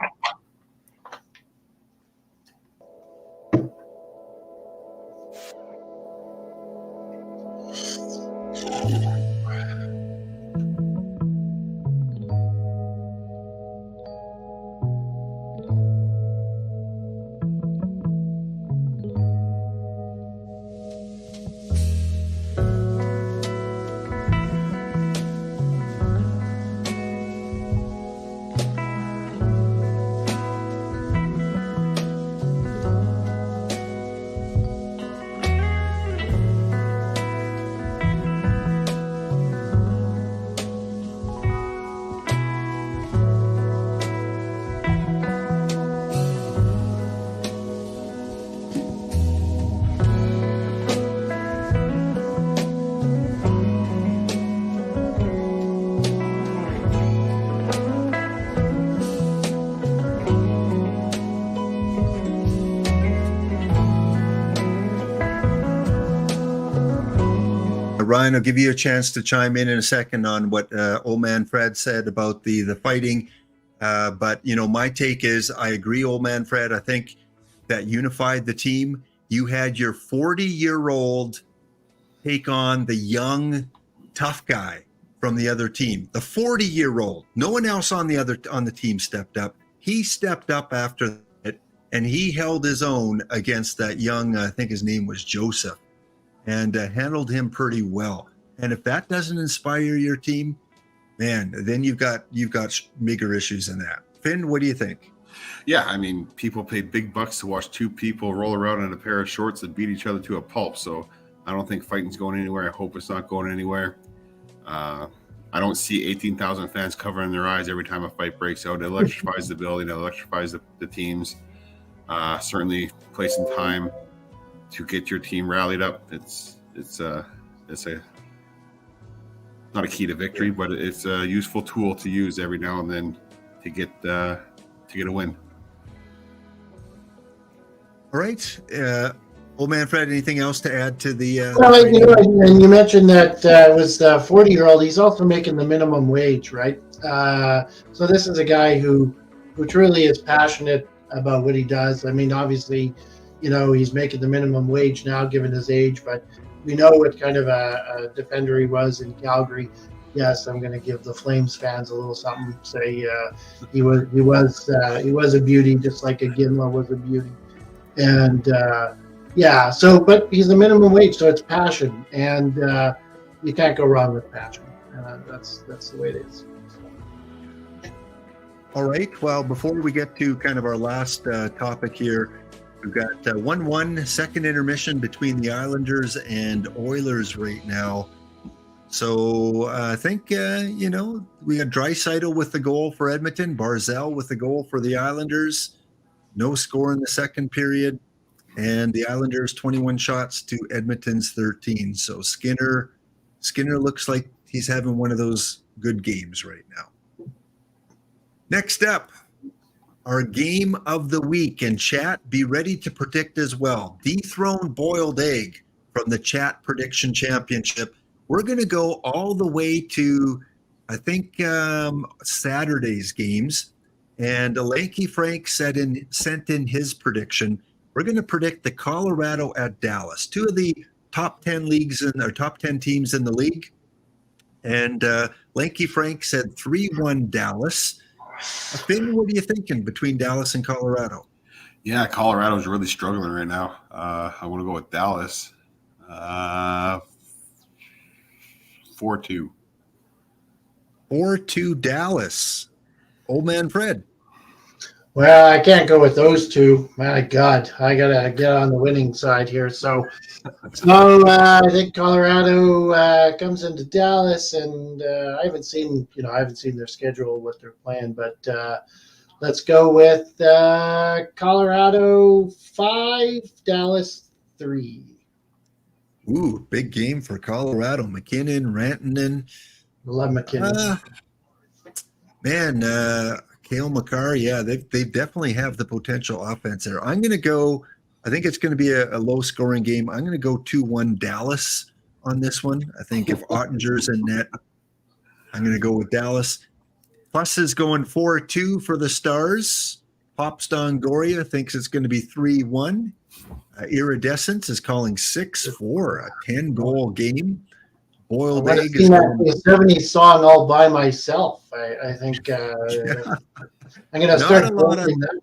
Ryan, I'll give you a chance to chime in a second on what old man Fred said about the fighting. But, you know, my take is I agree, old man Fred. I think that unified the team. You had your 40-year-old take on the young, tough guy from the other team. The 40-year-old. No one else on the team stepped up. He stepped up after it, and he held his own against that young, I think his name was Joseph, and handled him pretty well. And if that doesn't inspire your team, man, then you've got bigger issues than that. Finn, what do you think? Yeah, I mean, people pay big bucks to watch two people roll around in a pair of shorts that beat each other to a pulp. So I don't think fighting's going anywhere. I hope it's not going anywhere. I don't see 18,000 fans covering their eyes every time a fight breaks out. It electrifies the building. It electrifies the teams. Certainly, place and time to get your team rallied up. It's not a key to victory, but it's a useful tool to use every now and then to get a win. All right. Old man Fred, anything else to add to the Well, you know, and you mentioned that it was the 40-year-old. He's also making the minimum wage, right? So this is a guy who truly is passionate about what he does. I mean, obviously, you know, he's making the minimum wage now, given his age, but we know what kind of a defender he was in Calgary. Yes, I'm going to give the Flames fans a little something. Say he was a beauty, just like a Ginla was a beauty, and yeah. So, but he's a minimum wage, so it's passion, and you can't go wrong with passion. That's the way it is. All right. Well, before we get to kind of our last topic here, we've got 1-1 second intermission between the Islanders and Oilers right now. So I think, you know, we got Draisaitl with the goal for Edmonton, Barzal with the goal for the Islanders. No score in the second period. And the Islanders 21 shots to Edmonton's 13. So Skinner looks like he's having one of those good games right now. Next up, our game of the week. And chat, be ready to predict as well. Dethroned boiled egg from the chat prediction championship. We're going to go all the way to, I think, Saturday's games. And Lanky Frank sent in his prediction. We're going to predict the Colorado at Dallas, two of the top 10 top 10 teams in the league. And Lanky Frank said 3-1 Dallas. Finn, what are you thinking between Dallas and Colorado? Yeah, Colorado's really struggling right now. I want to go with Dallas. 4-2. 4-2 Dallas. Old man Fred. Well, I can't go with those two. My God, I gotta get on the winning side here. So I think Colorado comes into Dallas, and I haven't seen their schedule, what they're playing, but let's go with Colorado 5, Dallas 3. Ooh, big game for Colorado. McKinnon, Rantanen. Love McKinnon. Cale Makar, yeah, they definitely have the potential offense there. I'm going to go, I think it's going to be a low-scoring game. I'm going to go 2-1 Dallas on this one. I think if Ottinger's in net, I'm going to go with Dallas. Plus is going 4-2 for the Stars. Popston Goria thinks it's going to be 3-1. Iridescence is calling 6-4, a 10-goal game. Boiled egg is the 70s song all by myself. I think I'm going to start quoting that.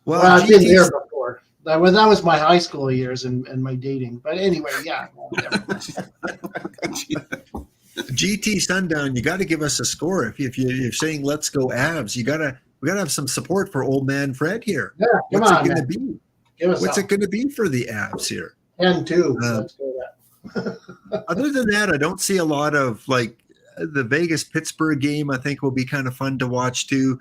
Well, I've been there before. That was my high school years and my dating. But anyway, yeah. GT Sundown, you got to give us a score. If you're saying let's go Avs, we got to have some support for old man Fred here. Yeah, What's it going to be? What's it going to be for the Avs here? 10-2. Let's go that. Other than that, I don't see a lot of like the Vegas-Pittsburgh game. I think will be kind of fun to watch too.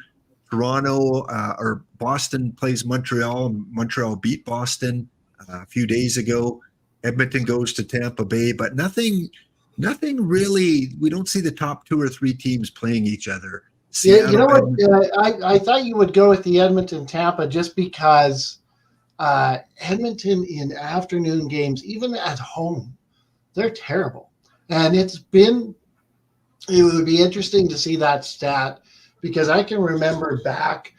Toronto or Boston plays Montreal. Montreal beat Boston a few days ago. Edmonton goes to Tampa Bay, but nothing really. We don't see the top 2 or 3 teams playing each other. Yeah, you know what? I thought you would go with the Edmonton-Tampa just because Edmonton in afternoon games, even at home, they're terrible. And it would be interesting to see that stat because I can remember back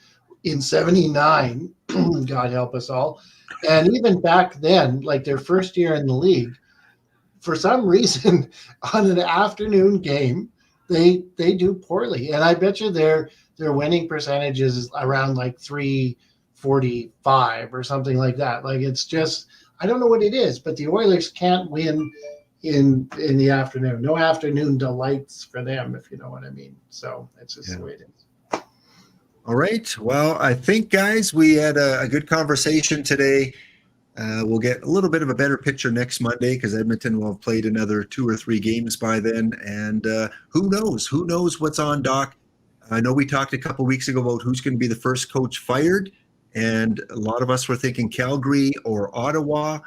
in 79, God help us all. And even back then, like their first year in the league, for some reason on an afternoon game, they do poorly. And I bet you their winning percentage is around like 345 or something like that. Like it's just, I don't know what it is, but the Oilers can't win in the afternoon. No afternoon delights for them, if you know what I mean. So it's just the way it is. All right. Well, I think, guys, we had a good conversation today. We'll get a little bit of a better picture next Monday because Edmonton will have played another 2 or 3 games by then. And who knows? Who knows what's on dock? I know we talked a couple weeks ago about who's going to be the first coach fired. And a lot of us were thinking Calgary or Ottawa.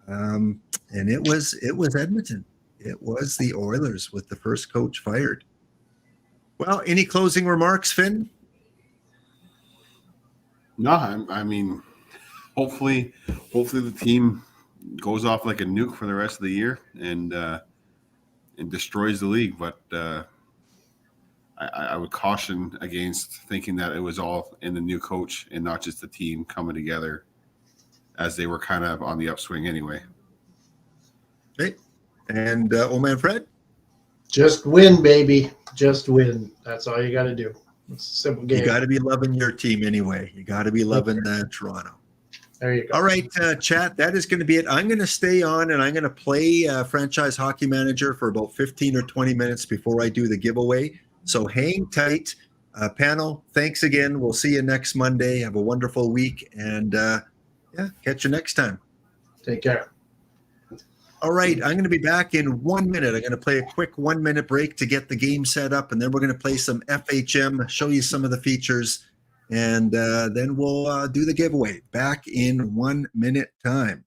And it was Edmonton. It was the Oilers with the first coach fired. Well, any closing remarks, Finn? No, I mean, hopefully the team goes off like a nuke for the rest of the year and destroys the league. But I would caution against thinking that it was all in the new coach and not just the team coming together, as they were kind of on the upswing anyway. Okay. And old man Fred? Just win, baby. Just win. That's all you got to do. It's a simple game. You got to be loving your team anyway. You got to be loving Toronto. There you go. All right, chat, that is going to be it. I'm going to stay on and I'm going to play Franchise Hockey Manager for about 15 or 20 minutes before I do the giveaway. So hang tight. Panel, thanks again. We'll see you next Monday. Have a wonderful week. And catch you next time. Take care. All right, I'm going to be back in 1 minute. I'm going to play a quick 1 minute break to get the game set up, and then we're going to play some FHM, show you some of the features, and then we'll do the giveaway. Back in 1 minute time.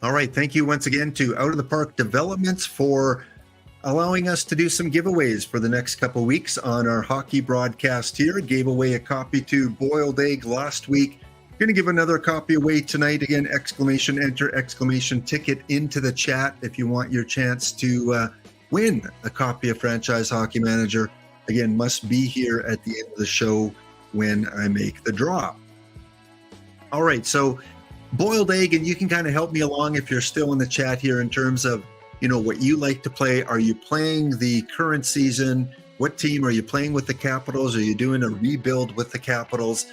All right. Thank you once again to Out of the Park Developments for allowing us to do some giveaways for the next couple of weeks on our hockey broadcast here. Gave away a copy to Boiled Egg last week. Going to give another copy away tonight. Again, exclamation, enter exclamation ticket into the chat if you want your chance to win a copy of Franchise Hockey Manager. Again, must be here at the end of the show when I make the draw. All right. So Boiled Egg, and you can kind of help me along if you're still in the chat here in terms of, you know, what you like to play. Are you playing the current season? What team are you playing with the Capitals? Are you doing a rebuild with the Capitals?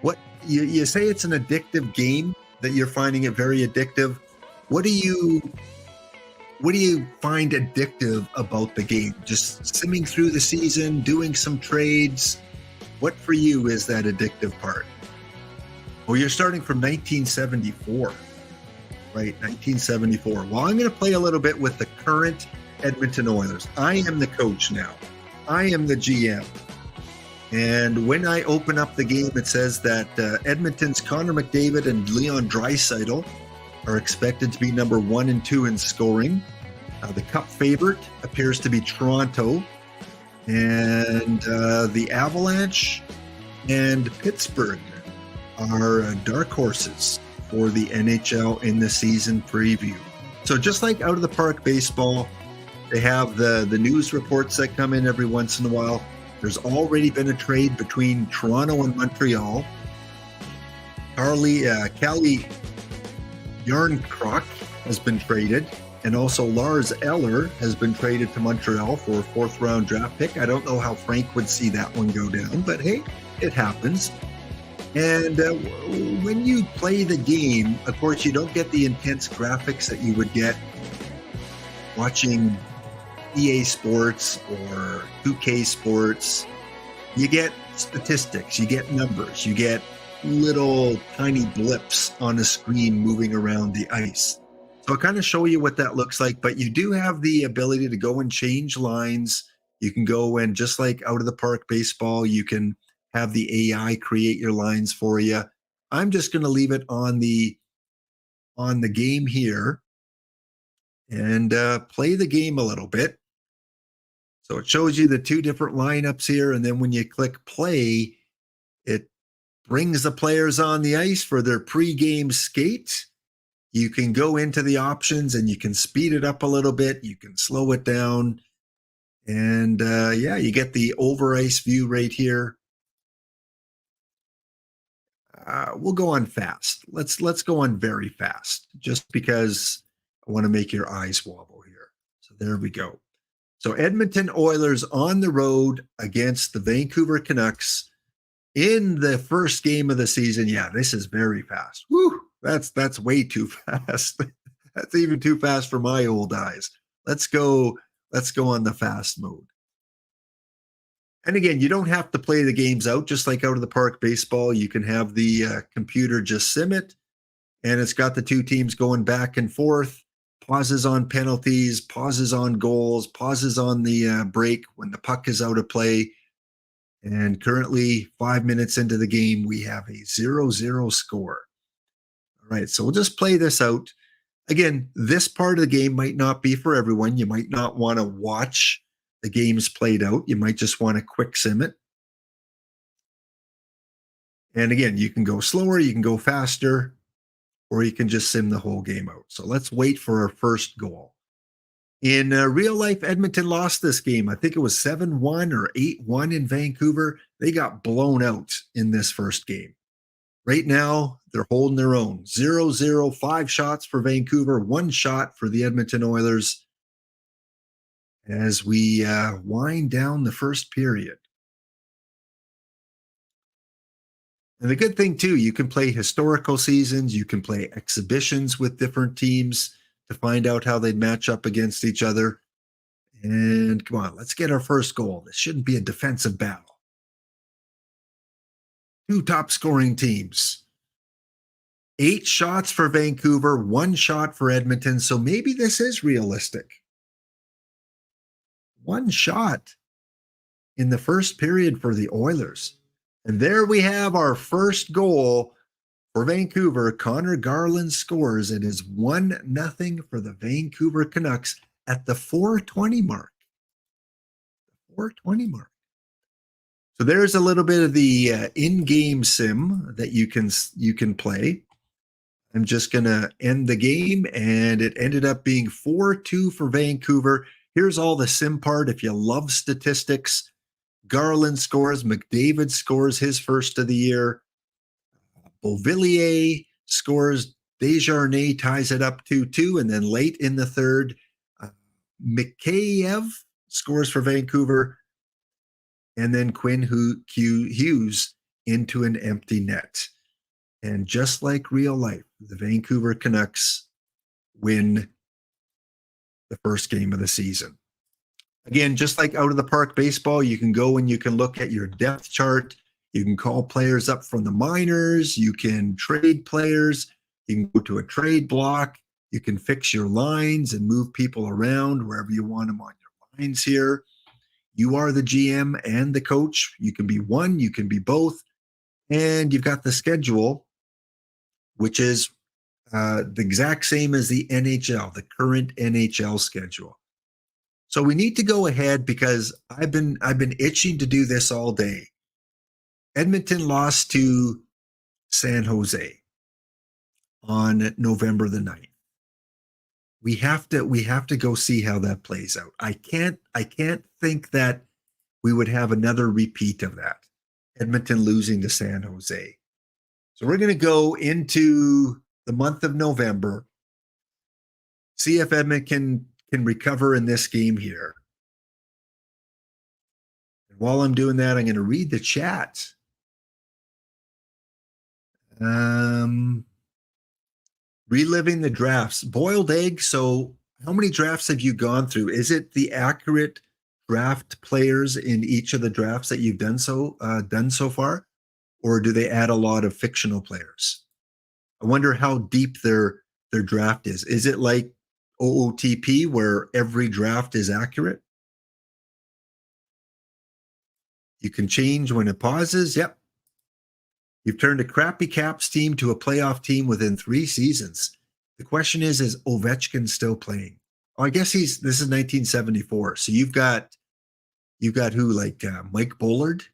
What you say it's an addictive game, that you're finding it very addictive. What do you find addictive about the game? Just simming through the season, doing some trades. What for you is that addictive part? Well, you're starting from 1974, right? 1974. Well, I'm going to play a little bit with the current Edmonton Oilers. I am the coach now. I am the GM. And when I open up the game, it says that Edmonton's Connor McDavid and Leon Draisaitl are expected to be number 1 and 2 in scoring. The cup favorite appears to be Toronto. And the Avalanche and Pittsburgh are dark horses for the NHL in the season preview. So just like Out of the Park Baseball, they have the news reports that come in every once in a while. There's already been a trade between Toronto and Montreal. Callie Yarncroc has been traded, and also Lars Eller has been traded to Montreal for a 4th-round draft pick. I don't know how Frank would see that one go down, but hey, it happens. And when you play the game, of course, you don't get the intense graphics that you would get watching EA Sports or 2K Sports. You get statistics, you get numbers, you get little tiny blips on a screen moving around the ice. So I'll kind of show you what that looks like, but you do have the ability to go and change lines. You can go and, just like Out of the Park Baseball, you can have the AI create your lines for you. I'm just going to leave it on the game here and play the game a little bit. So it shows you the 2 different lineups here, and then when you click play, it brings the players on the ice for their pre-game skate. You can go into the options and you can speed it up a little bit. You can slow it down. And you get the over ice view right here. We'll go on fast. Let's go on very fast, just because I want to make your eyes wobble here. So there we go. So Edmonton Oilers on the road against the Vancouver Canucks in the first game of the season. Yeah, this is very fast. Woo, that's way too fast. That's even too fast for my old eyes. Let's go on the fast mode. And again, you don't have to play the games out, just like Out of the Park Baseball. You can have the computer just sim it, and it's got the 2 teams going back and forth, pauses on penalties, pauses on goals, pauses on the break when the puck is out of play. And currently, 5 minutes into the game, we have a 0-0 score. All right, so we'll just play this out. Again, this part of the game might not be for everyone. You might not want to watch the game's played out. You might just want to quick sim it. And again, you can go slower, you can go faster, or you can just sim the whole game out. So let's wait for our first goal. In real life, Edmonton lost this game. I think it was 7-1 or 8-1 in Vancouver. They got blown out in this first game. Right now, they're holding their own. 0-0, 5 shots for Vancouver, 1 shot for the Edmonton Oilers, as we wind down the first period. And the good thing, too, you can play historical seasons. You can play exhibitions with different teams to find out how they'd match up against each other. And come on, let's get our first goal. This shouldn't be a defensive battle. 2 top scoring teams. 8 shots for Vancouver, 1 shot for Edmonton. So maybe this is realistic. 1 shot in the first period for the Oilers. And there we have our first goal for Vancouver. Connor Garland scores. It is 1-0 for the Vancouver Canucks at the 4:20 mark. 4:20 mark. So there's a little bit of the in-game sim that you can play. I'm just going to end the game, and it ended up being 4-2 for Vancouver. Here's all the sim part. If you love statistics, Garland scores. McDavid scores his first of the year. Beauvillier scores. Desjardins ties it up 2-2. And then late in the third, Mikheyev scores for Vancouver. And then Quinn Hughes into an empty net. And just like real life, the Vancouver Canucks win the first game of the season. Again, just like Out of the Park Baseball, you can go and you can look at your depth chart. You can call players up from the minors. You can trade players. You can go to a trade block. You can fix your lines and move people around wherever you want them on your lines here. You are the GM and the coach. You can be one, you can be both. And you've got the schedule, which is the exact same as the NHL, the current NHL schedule. So we need to go ahead because I've been itching to do this all day. Edmonton lost to San Jose. on November the 9th. We have to go see how that plays out. I can't think that we would have another repeat of that. Edmonton losing to San Jose. So we're going to go into the month of November, see if Edmonton can recover in this game here. And while I'm doing that, I'm going to read the chat. Reliving the drafts. Boiled egg. So how many drafts have you gone through? Is it the accurate draft players in each of the drafts that you've done so far? Or do they add a lot of fictional players? I wonder how deep their draft is. Is it like OOTP where every draft is accurate? You can change when it pauses. Yep. You've turned a crappy Caps team to a playoff team within 3 seasons. The question is Ovechkin still playing? Oh, I guess this is 1974. So you've got who, like Mike Bullard?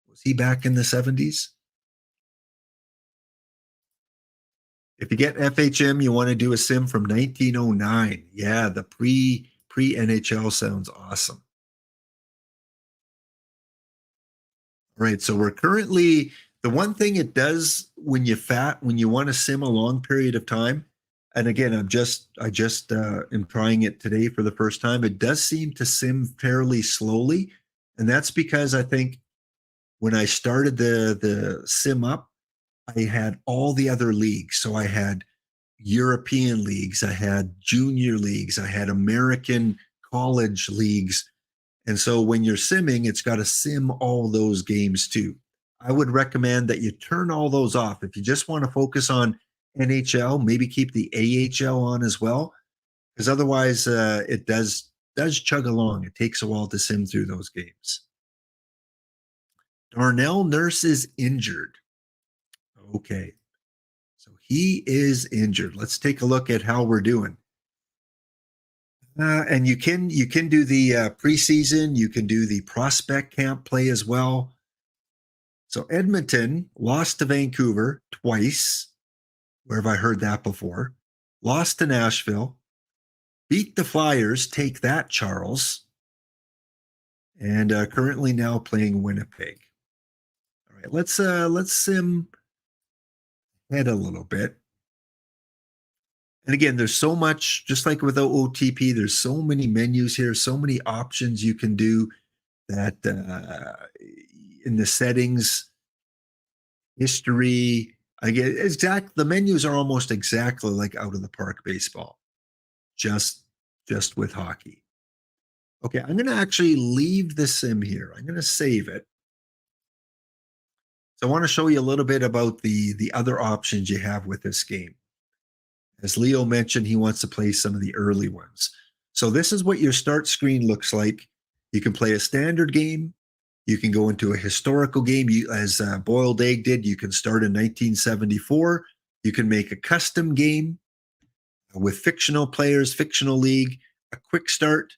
Was he back in the 70s? If you get FHM, you want to do a sim from 1909. Yeah, the pre NHL sounds awesome. All right, so we're currently, the one thing it does when you want to sim a long period of time, and again, I just am trying it today for the first time. It does seem to sim fairly slowly, and that's because I think when I started the sim up, I had all the other leagues. So I had European leagues, I had junior leagues, I had American college leagues. And so when you're simming, it's got to sim all those games too. I would recommend that you turn all those off. If you just want to focus on NHL, maybe keep the AHL on as well, because otherwise it does chug along. It takes a while to sim through those games. Darnell Nurse is injured. Okay. So he is injured. Let's take a look at how we're doing. And you can do the preseason. You can do the prospect camp play as well. So Edmonton lost to Vancouver twice. Where have I heard that before? Lost to Nashville. Beat the Flyers. Take that, Charles. And currently now playing Winnipeg. All right, let's sim ahead a little bit. And again, there's so much, just like with OTP, there's so many menus here, so many options you can do that in the settings, history, the menus are almost exactly like out of the park baseball, just with hockey. Okay, I'm going to actually leave the sim here. I'm going to save it. So I want to show you a little bit about the other options you have with this game. As Leo mentioned, he wants to play some of the early ones. So this is what your start screen looks like. You can play a standard game. You can go into a historical game. As Boiled Egg did, you can start in 1974. You can make a custom game with fictional players, fictional league, a quick start,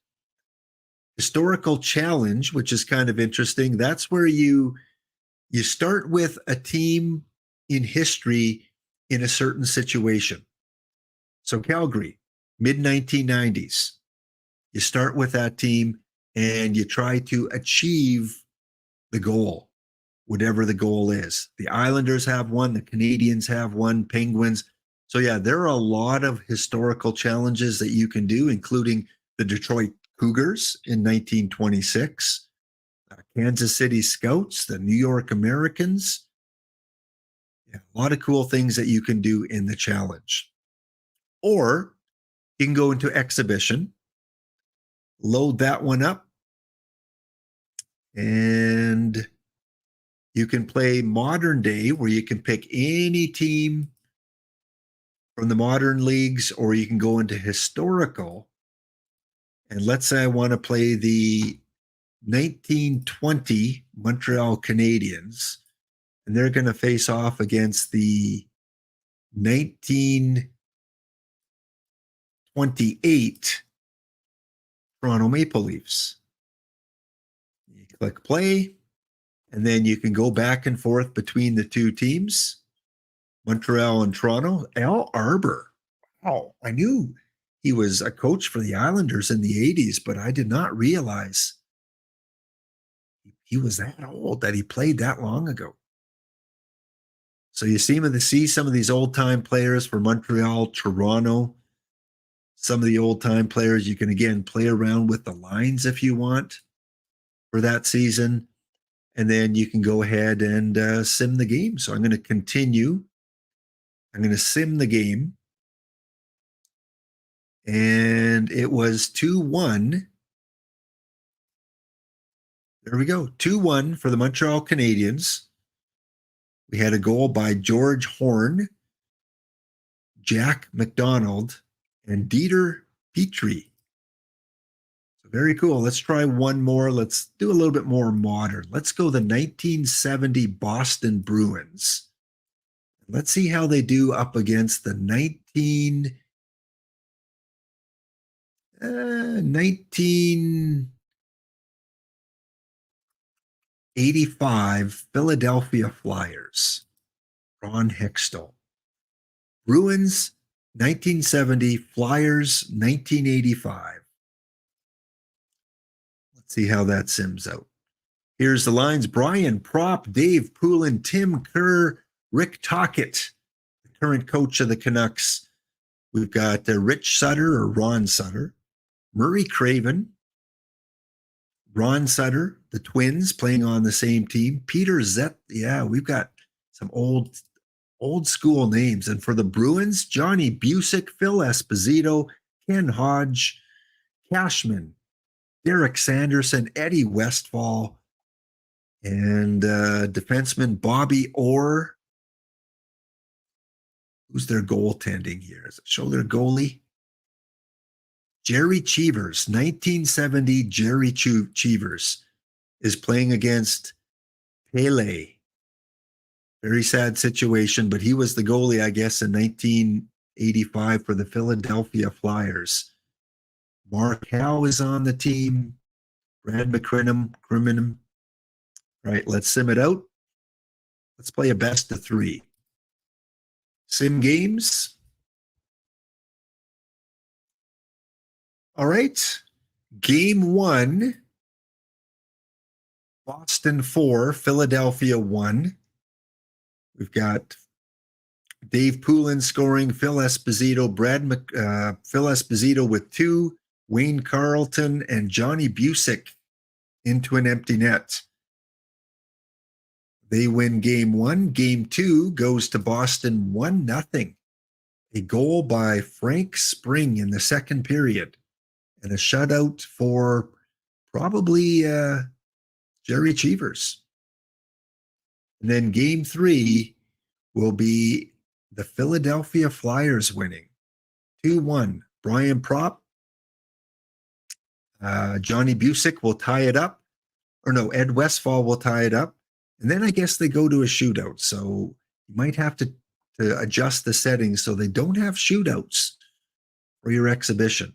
historical challenge, which is kind of interesting. That's where you start with a team in history in a certain situation. So Calgary, mid-1990s, you start with that team and you try to achieve the goal, whatever the goal is. The Islanders have one, the Canadians have one, Penguins. So yeah, there are a lot of historical challenges that you can do, including the Detroit Cougars in 1926, Kansas City Scouts, the New York Americans. Yeah, a lot of cool things that you can do in the challenge. Or you can go into exhibition, load that one up, and you can play modern day where you can pick any team from the modern leagues, or you can go into historical. And let's say I want to play the 1920 Montreal Canadiens, and they're going to face off against the 1928 Toronto Maple Leafs. You click play, and then you can go back and forth between the two teams. Montreal and Toronto. Al Arbor. Oh, I knew he was a coach for the Islanders in the 80s, but I did not realize he was that old, that he played that long ago. So you see some of these old-time players for Montreal, Toronto, some of the old-time players. You can, again, play around with the lines if you want for that season. And then you can go ahead and sim the game. So I'm going to continue. I'm going to sim the game. And it was 2-1. There we go. 2-1 for the Montreal Canadiens. We had a goal by George Horn, Jack McDonald, and Dieter Petrie. So very cool. Let's try one more. Let's do a little bit more modern. Let's go the 1970 Boston Bruins. Let's see how they do up against the 1985 Philadelphia Flyers. Ron Hextall. Bruins 1970, Flyers 1985. Let's see how that sims out. Here's the lines. Brian Propp, Dave Poulin, Tim Kerr, Rick Tocchet, the current coach of the Canucks. We've got Rich Sutter or Ron Sutter, Murray Craven, Ron Sutter, the Twins playing on the same team. Peter Zet. Yeah, we've got some old school names. And for the Bruins, Johnny Busick, Phil Esposito, Ken Hodge, Cashman, Derek Sanderson, Eddie Westfall, and defenseman Bobby Orr. Who's their goaltending here? Does it show their goalie? Jerry Cheevers, 1970 Jerry Cheevers is playing against Pele. Very sad situation, but he was the goalie, I guess, in 1985 for the Philadelphia Flyers. Mark Howe is on the team. Brad McCrimmon. Right, let's sim it out. Let's play a best of 3. Sim games. All right. Game 1. Boston 4, Philadelphia 1. We've got Dave Poulin scoring, Phil Esposito, Phil Esposito with 2, Wayne Carlton, and Johnny Busick into an empty net. They win game 1. Game 2 goes to Boston 1-0. A goal by Frank Spring in the second period. And a shutout for probably Jerry Cheevers. And then game 3 will be the Philadelphia Flyers winning 2-1. Brian Propp, Johnny Busick will tie it up. Or no, Ed Westfall will tie it up. And then I guess they go to a shootout. So you might have to adjust the settings so they don't have shootouts for your exhibition.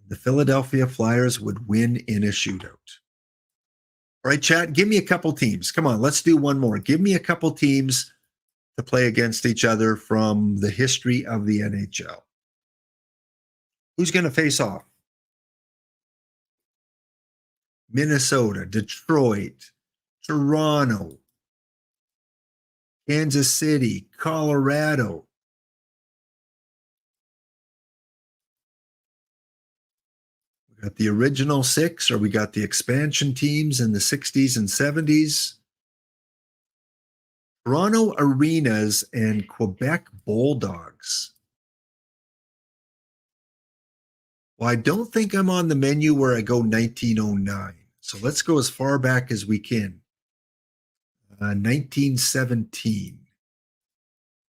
The Philadelphia Flyers would win in a shootout. All right, chat, give me a couple teams. Come on, let's do one more. Give me a couple teams to play against each other from the history of the NHL. Who's going to face off? Minnesota, Detroit, Toronto, Kansas City, Colorado. We got the original 6, or we got the expansion teams in the 60s and 70s. Toronto Arenas and Quebec Bulldogs. Well, I don't think I'm on the menu where I go 1909. So let's go as far back as we can. 1917.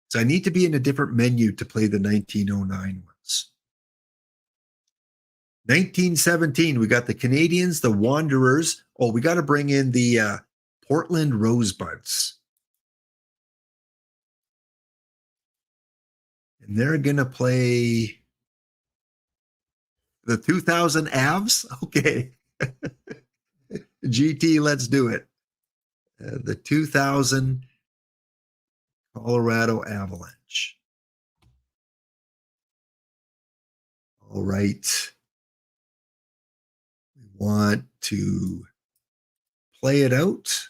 So I need to be in a different menu to play the 1909 ones. 1917, we got the Canadiens, the Wanderers. Oh, we got to bring in the Portland Rosebuds. And they're going to play the 2000 Avs. Okay. GT, let's do it. The 2000 Colorado Avalanche. All right. We want to play it out.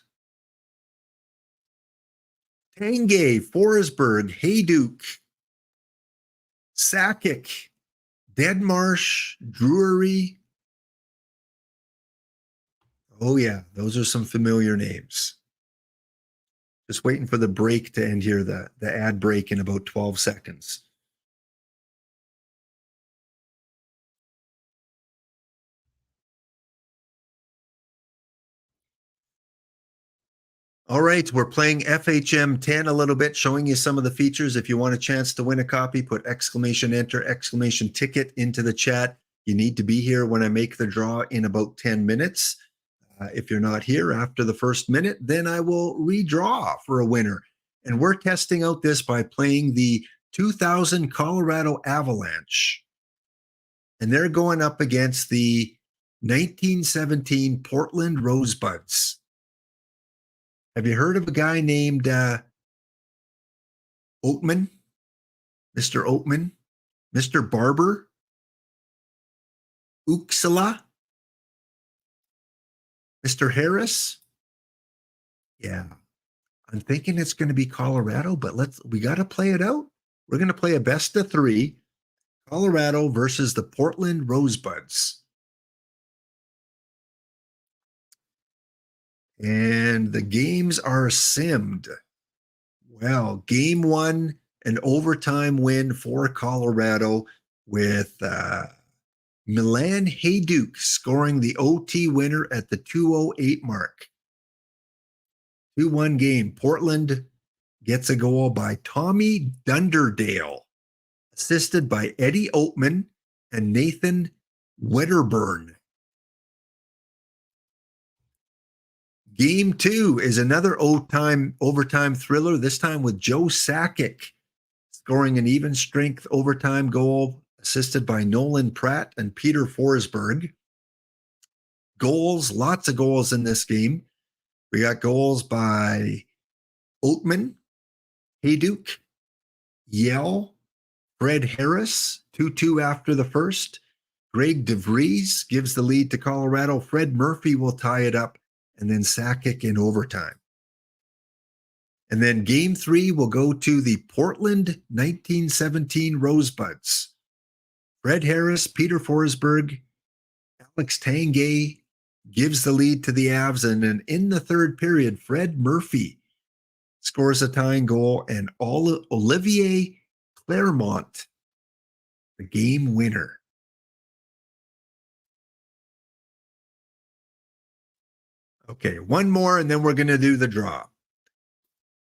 Tanguay, Forsberg, Hayduke, Sakic, Deadmarsh, Drury. Oh, yeah, those are some familiar names. Just waiting for the break to end here, the ad break in about 12 seconds. All right, we're playing FHM 10 a little bit, showing you some of the features. If you want a chance to win a copy, put exclamation enter, exclamation ticket into the chat. You need to be here when I make the draw in about 10 minutes. If you're not here after the first minute, then I will redraw for a winner. And we're testing out this by playing the 2000 Colorado Avalanche. And they're going up against the 1917 Portland Rosebuds. Have you heard of a guy named Oatman? Mr. Oatman? Mr. Barber? Uxala? Mr. Harris? Yeah. I'm thinking it's going to be Colorado, but we got to play it out. We're going to play a best of three. Colorado versus the Portland Rosebuds. And the games are simmed. Well, game one, an overtime win for Colorado with Milan Hayduke scoring the OT winner at the 2:08 mark. 2-1 game. Portland gets a goal by Tommy Dunderdale, assisted by Eddie Oatman and Nathan Wedderburn. Game two is another overtime thriller, this time with Joe Sakic scoring an even strength overtime goal, assisted by Nolan Pratt and Peter Forsberg. Goals, lots of goals in this game. We got goals by Oatman, Hayduke, Yell, Fred Harris, 2-2 after the first. Greg DeVries gives the lead to Colorado. Fred Murphy will tie it up, and then Sakic in overtime. And then game three will go to the Portland 1917 Rosebuds. Fred Harris, Peter Forsberg, Alex Tanguay gives the lead to the Avs. And then in the third period, Fred Murphy scores a tying goal, and Olivier Clermont, the game winner. Okay, one more, and then we're going to do the draw.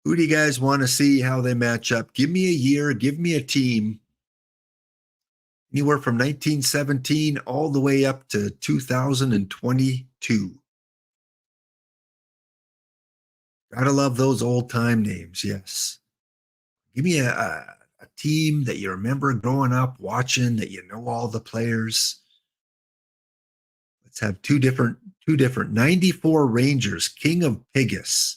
Who do you guys want to see how they match up? Give me a year, give me a team. Anywhere from 1917 all the way up to 2022. Gotta love those old-time names, yes. Give me a team that you remember growing up watching, that you know all the players. Let's have two different 94 Rangers, King of Pigus.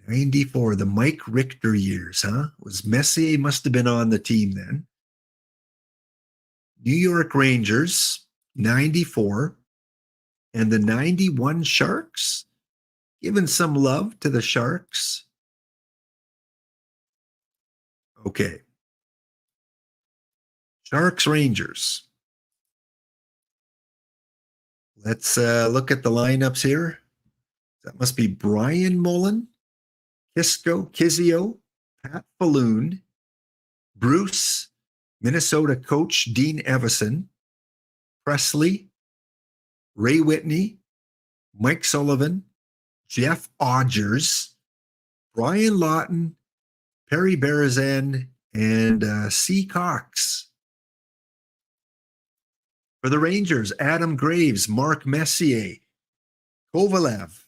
94, the Mike Richter years, huh? Was Messier must have been on the team then. New York Rangers, 94. And the 91 Sharks. Giving some love to the Sharks. Okay. Sharks Rangers. Let's look at the lineups here. That must be Brian Mullen, Kizio, Pat Falloon, Bruce, Minnesota coach Dean Evison, Presley, Ray Whitney, Mike Sullivan, Jeff Odgers, Brian Lawton, Perry Berezan, and C. Cox. For the Rangers, Adam Graves, Mark Messier, Kovalev,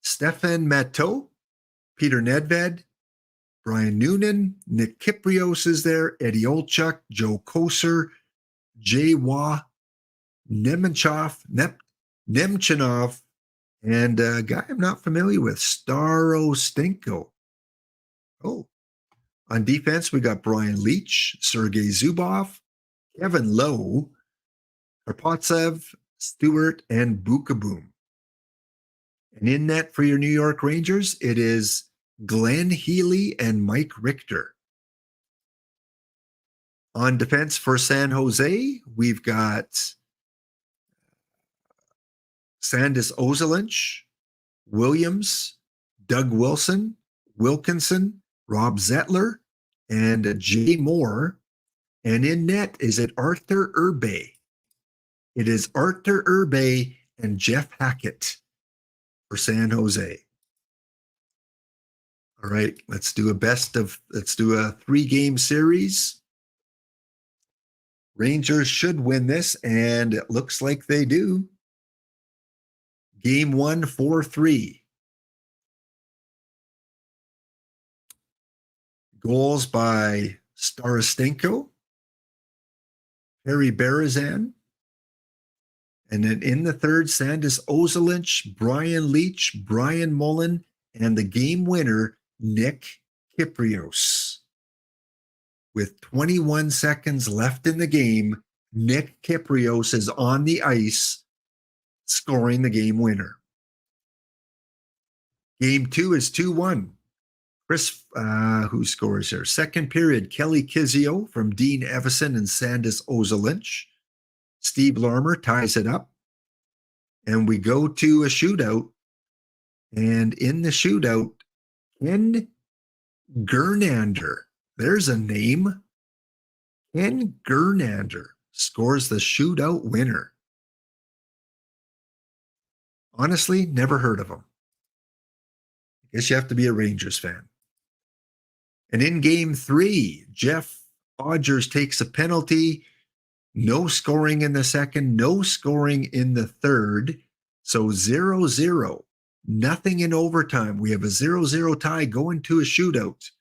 Stefan Matteau, Peter Nedved, Brian Noonan, Nick Kiprios is there, Eddie Olchuk, Joe Koser, Jay Waugh, Nemchinov, And a guy I'm not familiar with, Starostinko. Oh, on defense, we got Brian Leach, Sergei Zubov, Kevin Lowe, Karpatsev, Stewart, and Bukaboom. And in net for your New York Rangers, it is Glenn Healy and Mike Richter. On defense for San Jose, we've got Sandis Ozelinch, Williams, Doug Wilson, Wilkinson, Rob Zettler, and Jay Moore. And in net is it Arthur Urbe. It is Arthur Urbe and Jeff Hackett for San Jose. All right, let's do a 3-game series. Rangers should win this, and it looks like they do. Game 1, 4-3. Goals by Starastenko, Harry Berezan, and then in the third, Sandis Ozelinch, Brian Leach, Brian Mullen, and the game winner, Nick Kyprios. With 21 seconds left in the game, Nick Kyprios is on the ice, scoring the game winner. Game 2 is 2-1. Chris, who scores here? Second period, Kelly Kizio from Dean Evison and Sandis Ozelinch. Steve Larmer ties it up. And we go to a shootout. And in the shootout, Ken Gernander, there's a name. Ken Gernander scores the shootout winner. Honestly, never heard of him. I guess you have to be a Rangers fan. And in game 3, Jeff Odgers takes a penalty. No scoring in the second, no scoring in the third. So 0-0. Nothing in overtime. We have a 0-0 tie going to a shootout.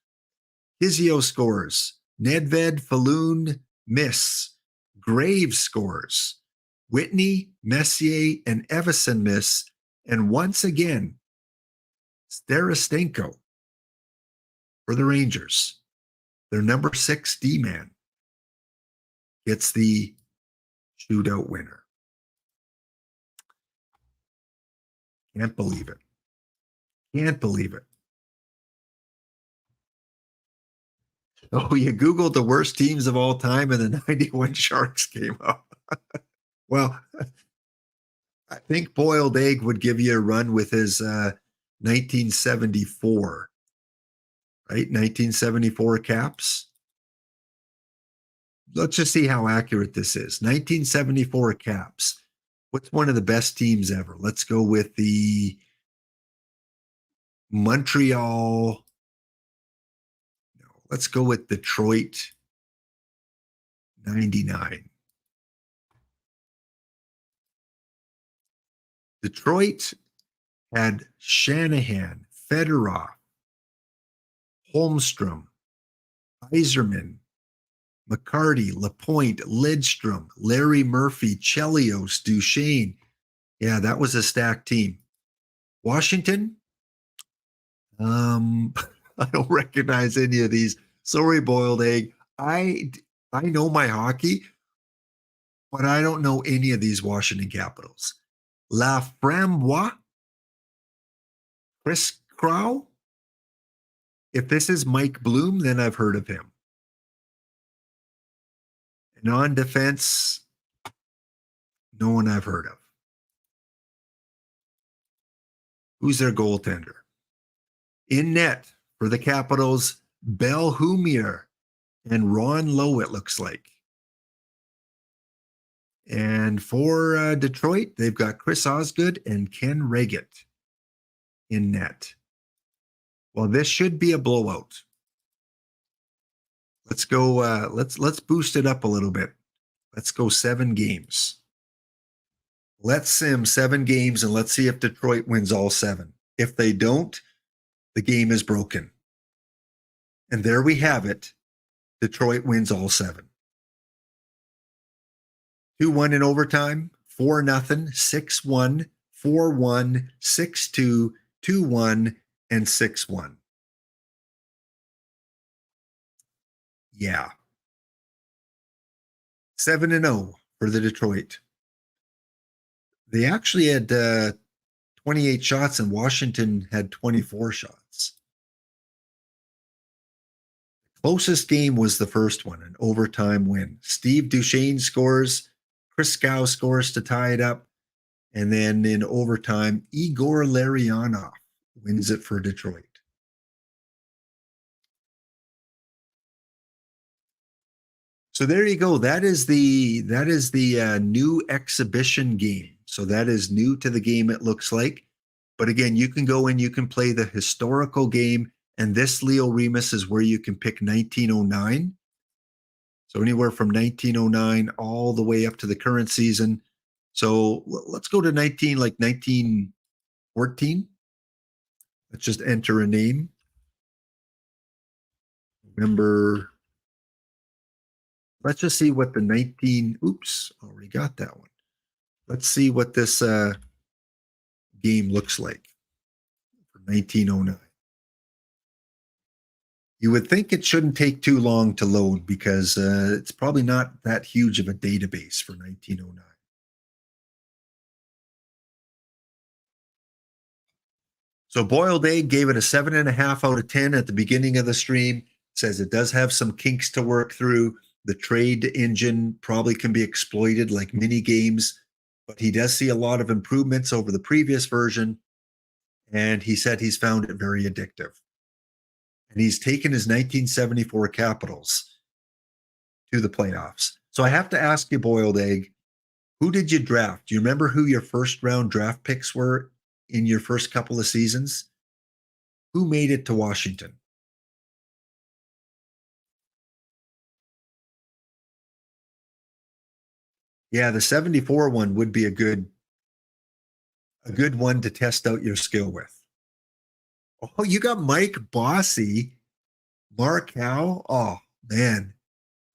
Kizio scores. Nedved, Falloon, miss. Graves scores. Whitney, Messier, and Evison miss. And once again, Starastenko for the Rangers, their number 6 D-man, gets the shootout winner. Can't believe it. Can't believe it. Oh, you Googled the worst teams of all time and the 91 Sharks came up. Well, I think Boiled Egg would give you a run with his 1974, right? 1974 Caps. Let's just see how accurate this is. 1974 Caps. What's one of the best teams ever? Let's go with the Montreal. No, let's go with Detroit 99. Detroit had Shanahan, Fedorov, Holmstrom, Yzerman, McCarty, Lapointe, Lidstrom, Larry Murphy, Chelios, Duchesne. Yeah, that was a stacked team. Washington, I don't recognize any of these. Sorry, Boiled Egg. I know my hockey, but I don't know any of these Washington Capitals. Laframboise, Chris Crow. If this is Mike Bloom, then I've heard of him. And on defense, no one I've heard of. Who's their goaltender? In net for the Capitals, Bell Humier and Ron Lowe, it looks like. And for Detroit, they've got Chris Osgood and Ken Reggett in net. Well, this should be a blowout. Let's go. Let's boost it up a little bit. Let's go 7 games. Let's sim 7 games and let's see if Detroit wins all 7. If they don't, the game is broken. And there we have it. Detroit wins all 7. 2-1 in overtime, 4-0, 6-1, 4-1, 6-2, 2-1, and 6-1. Yeah. 7-0 for the Detroit. They actually had 28 shots and Washington had 24 shots. Closest game was the first one, an overtime win. Steve Duchesne scores, Chris Gow scores to tie it up, and then in overtime, Igor Larionov wins it for Detroit. So there you go. That is the new exhibition game. So that is new to the game, it looks like. But again, you can go in, you can play the historical game, and this Leo Remus is where you can pick 1909. So anywhere from 1909 all the way up to the current season. So let's go to 1914. Let's just enter a name. Remember, let's just see what the 19, oops, already got that one. Let's see what this game looks like for 1909. You would think it shouldn't take too long to load because it's probably not that huge of a database for 1909. So Boiled Egg gave it a 7.5 out of 10 at the beginning of the stream. Says it does have some kinks to work through. The trade engine probably can be exploited like mini games, but he does see a lot of improvements over the previous version. And he said he's found it very addictive. And he's taken his 1974 Capitals to the playoffs. So I have to ask you, Boiled Egg, who did you draft? Do you remember who your first round draft picks were in your first couple of seasons? Who made it to Washington? Yeah, the 74 one would be a good one to test out your skill with. Oh, you got Mike Bossy, Mark Howe. Oh, man.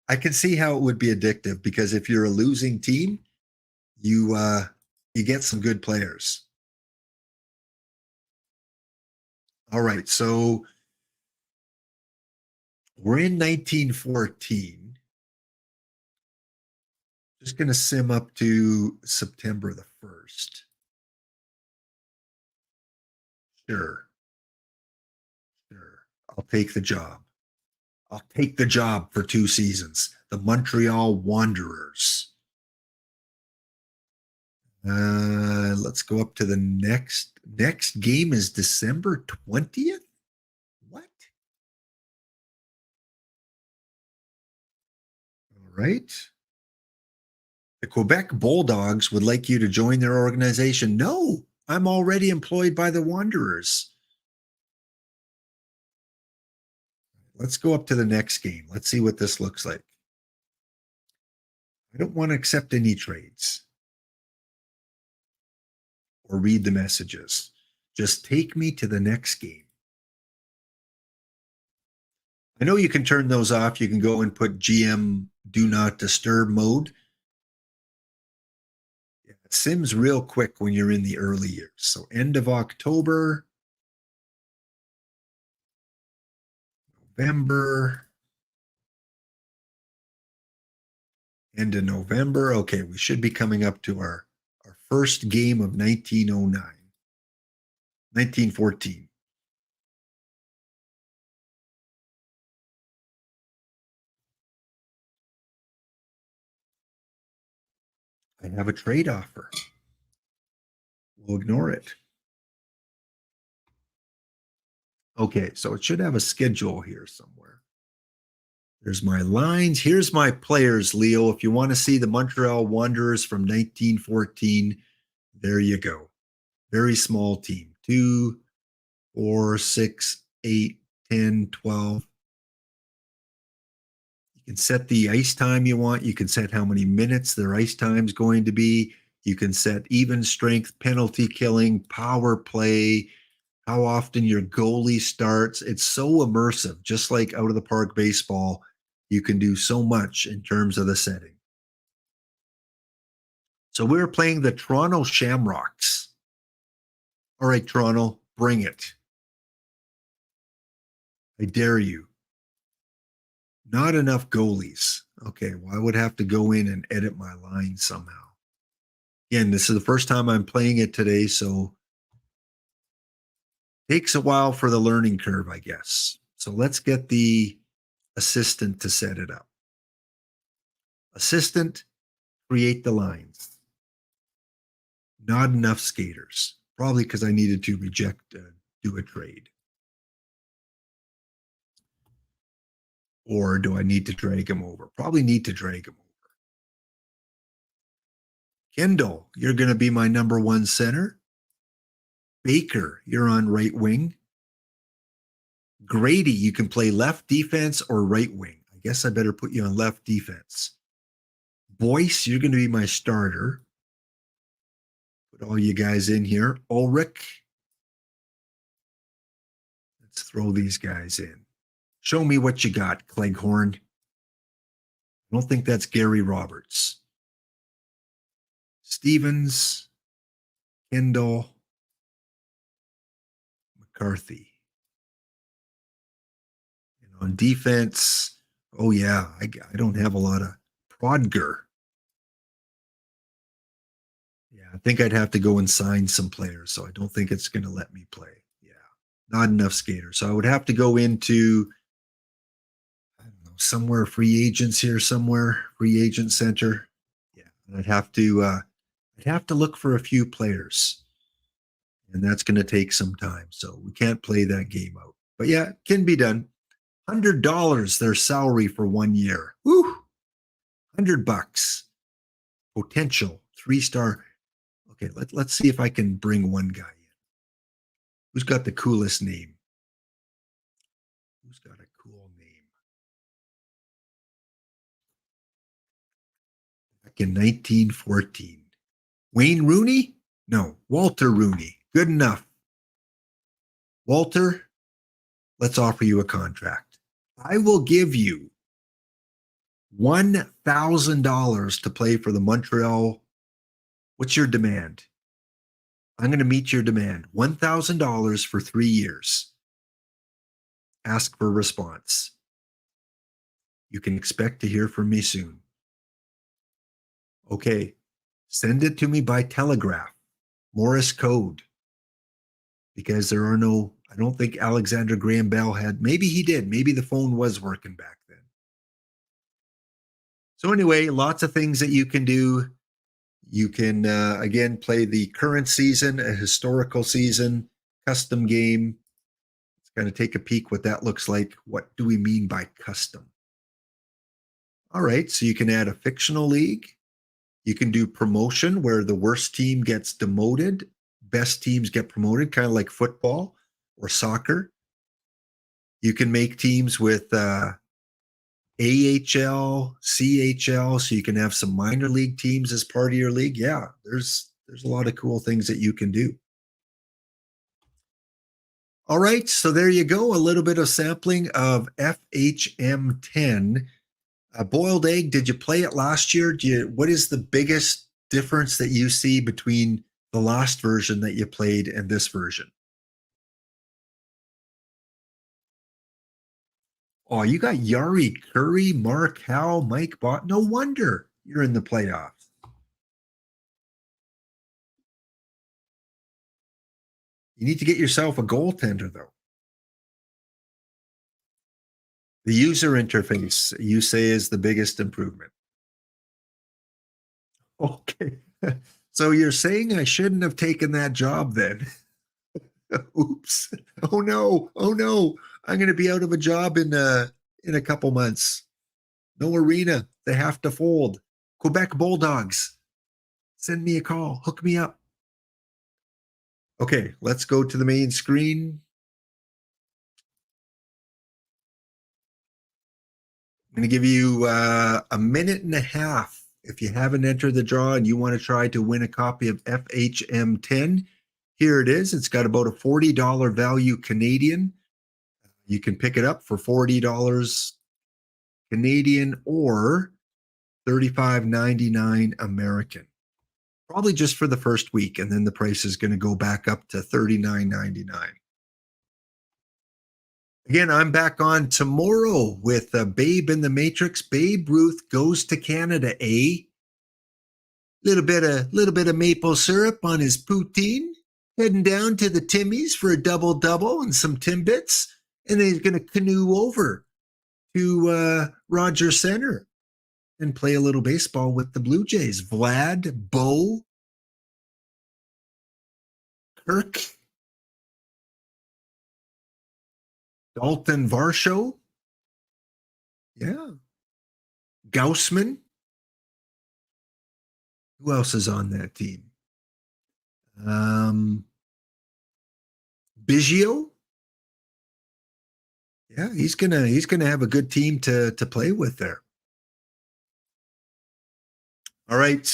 I can see how it would be addictive because if you're a losing team, you get some good players. All right, so we're in 1914. Just going to sim up to September the 1st. Sure. I'll take the job. I'll take the job for 2 seasons. The Montreal Wanderers. Let's go up to the next game is December 20th. What? All right. The Quebec Bulldogs would like you to join their organization. No, I'm already employed by the Wanderers. Let's go up to the next game. Let's see what this looks like. I don't want to accept any trades or read the messages. Just take me to the next game. I know you can turn those off. You can go and put GM do not disturb mode. It sims real quick when you're in the early years. So end of October, November, end of November. Okay, we should be coming up to our first game of 1914. I have a trade offer. We'll ignore it. Okay, so it should have a schedule here somewhere. There's my lines. Here's my players, Leo. If you want to see the Montreal Wanderers from 1914, there you go. Very small team. 2, 4, 6, 8, 10, 12. You can set the ice time you want. You can set how many minutes their ice time is going to be. You can set even strength, penalty killing, power play, how often your goalie starts. It's so immersive, just like out of the park baseball. You can do so much in terms of the setting. So we were playing the Toronto Shamrocks. All right, Toronto, bring it. I dare you. Not enough goalies. Okay, well, I would have to go in and edit my line somehow. Again, this is the first time I'm playing it today, so takes a while for the learning curve, I guess. So let's get the assistant to set it up. Assistant, create the lines. Not enough skaters. Probably because I needed to do a trade. Or do I need to drag him over? Probably need to drag him over. Kendall, you're going to be my number one center. Baker, you're on right wing. Grady, you can play left defense or right wing. I guess I better put you on left defense. Boyce, you're going to be my starter. Put all you guys in here. Ulrich. Let's throw these guys in. Show me what you got, Cleghorn. I don't think that's Gary Roberts. Stevens, Kendall, McCarthy. And on defense, oh yeah, I don't have a lot of Prodger. Yeah, I think I'd have to go and sign some players, so I don't think it's going to let me play. Yeah, not enough skaters. So I would have to go into, I don't know, somewhere free agents here, somewhere free agent center. Yeah, and I'd have to look for a few players, and that's going to take some time. So we can't play that game out. But yeah, it can be done. $100 their salary for 1 year. Woo! $100. Potential 3-star. Okay, let's see if I can bring one guy in. Who's got the coolest name? Who's got a cool name? Back in 1914. Wayne Rooney? No, Walter Rooney. Good enough. Walter, let's offer you a contract. I will give you $1,000 to play for the Montreal. What's your demand? I'm going to meet your demand. $1,000 for 3 years. Ask for a response. You can expect to hear from me soon. Okay. Send it to me by telegraph, Morse code, because there are no, I don't think Alexander Graham Bell had, maybe he did, maybe the phone was working back then. So anyway, lots of things that you can do. You can, again, play the current season, a historical season, custom game. Let's kind of take a peek what that looks like. What do we mean by custom? All right, so you can add a fictional league. You can do promotion where the worst team gets demoted, best teams get promoted, kind of like football or soccer. You can make teams with AHL, CHL, so you can have some minor league teams as part of your league. Yeah, there's a lot of cool things that you can do. All right, so there you go. A little bit of sampling of FHM10. Boiled egg, did you play it last year? What is the biggest difference that you see between the last version that you played and this version? Oh, you got Yari Curry, Mark Howe, Mike Bott. No wonder you're in the playoffs. You need to get yourself a goaltender, though. The user interface, you say, is the biggest improvement. Okay. So you're saying I shouldn't have taken that job then? Oops. Oh no. Oh no. I'm going to be out of a job in a couple months. No arena. They have to fold. Quebec Bulldogs. Send me a call. Hook me up. Okay, let's go to the main screen. I'm going to give you a minute and a half. If you haven't entered the draw and you want to try to win a copy of FHM10, here it is. It's got about a $40 value Canadian. You can pick it up for $40 Canadian or $35.99 American. probably just for the first week, and then the price is going to go back up to $39.99. Again, I'm back on tomorrow with Babe in the Matrix. Babe Ruth goes to Canada, eh? Little bit of maple syrup on his poutine. Heading down to the Timmies for a double-double and some Timbits. And then he's going to canoe over to Rogers Center and play a little baseball with the Blue Jays. Vlad, Bo, Kirk, Dalton Varsho. Yeah. Gaussman. Who else is on that team? Biggio. Yeah, he's gonna have a good team to play with there. All right,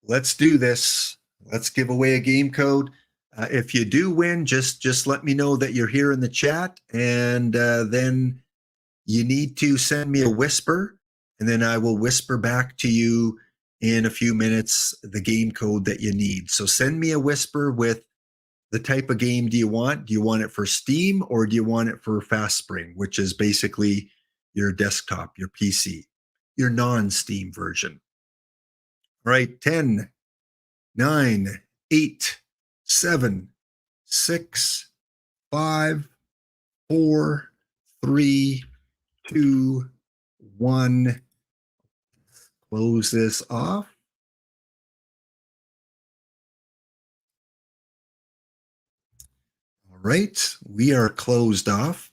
let's do this. Let's give away a game code. If you do win, just let me know that you're here in the chat, and then you need to send me a whisper, and then I will whisper back to you in a few minutes the game code that you need. So send me a whisper with the type of game do you want. Do you want it for Steam or do you want it for FastSpring, which is basically your desktop, your PC, your non-Steam version? All right, 10, 9, 8, 7, 6, 5, 4, 3, 2, 1. Close this off. All right, we are closed off.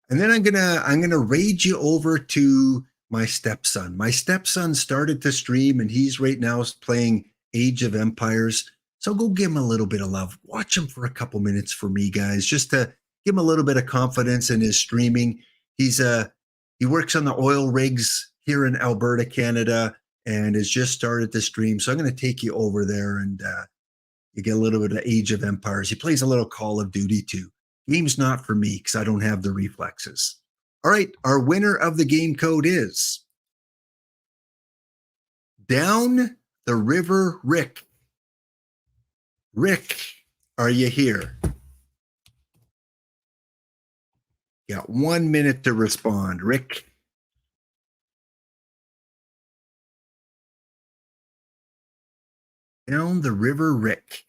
And then I'm gonna raid you over to my stepson. My stepson started to stream, and he's right now playing Age of Empires. So go give him a little bit of love. Watch him for a couple minutes for me, guys, just to give him a little bit of confidence in his streaming. He works on the oil rigs here in Alberta, Canada, and has just started to stream. So I'm going to take you over there, and you get a little bit of Age of Empires. He plays a little Call of Duty too. Game's not for me because I don't have the reflexes. All right, our winner of the game code is Down the River Rick. Rick, are you here? Got 1 minute to respond, Rick. Down the River Rick.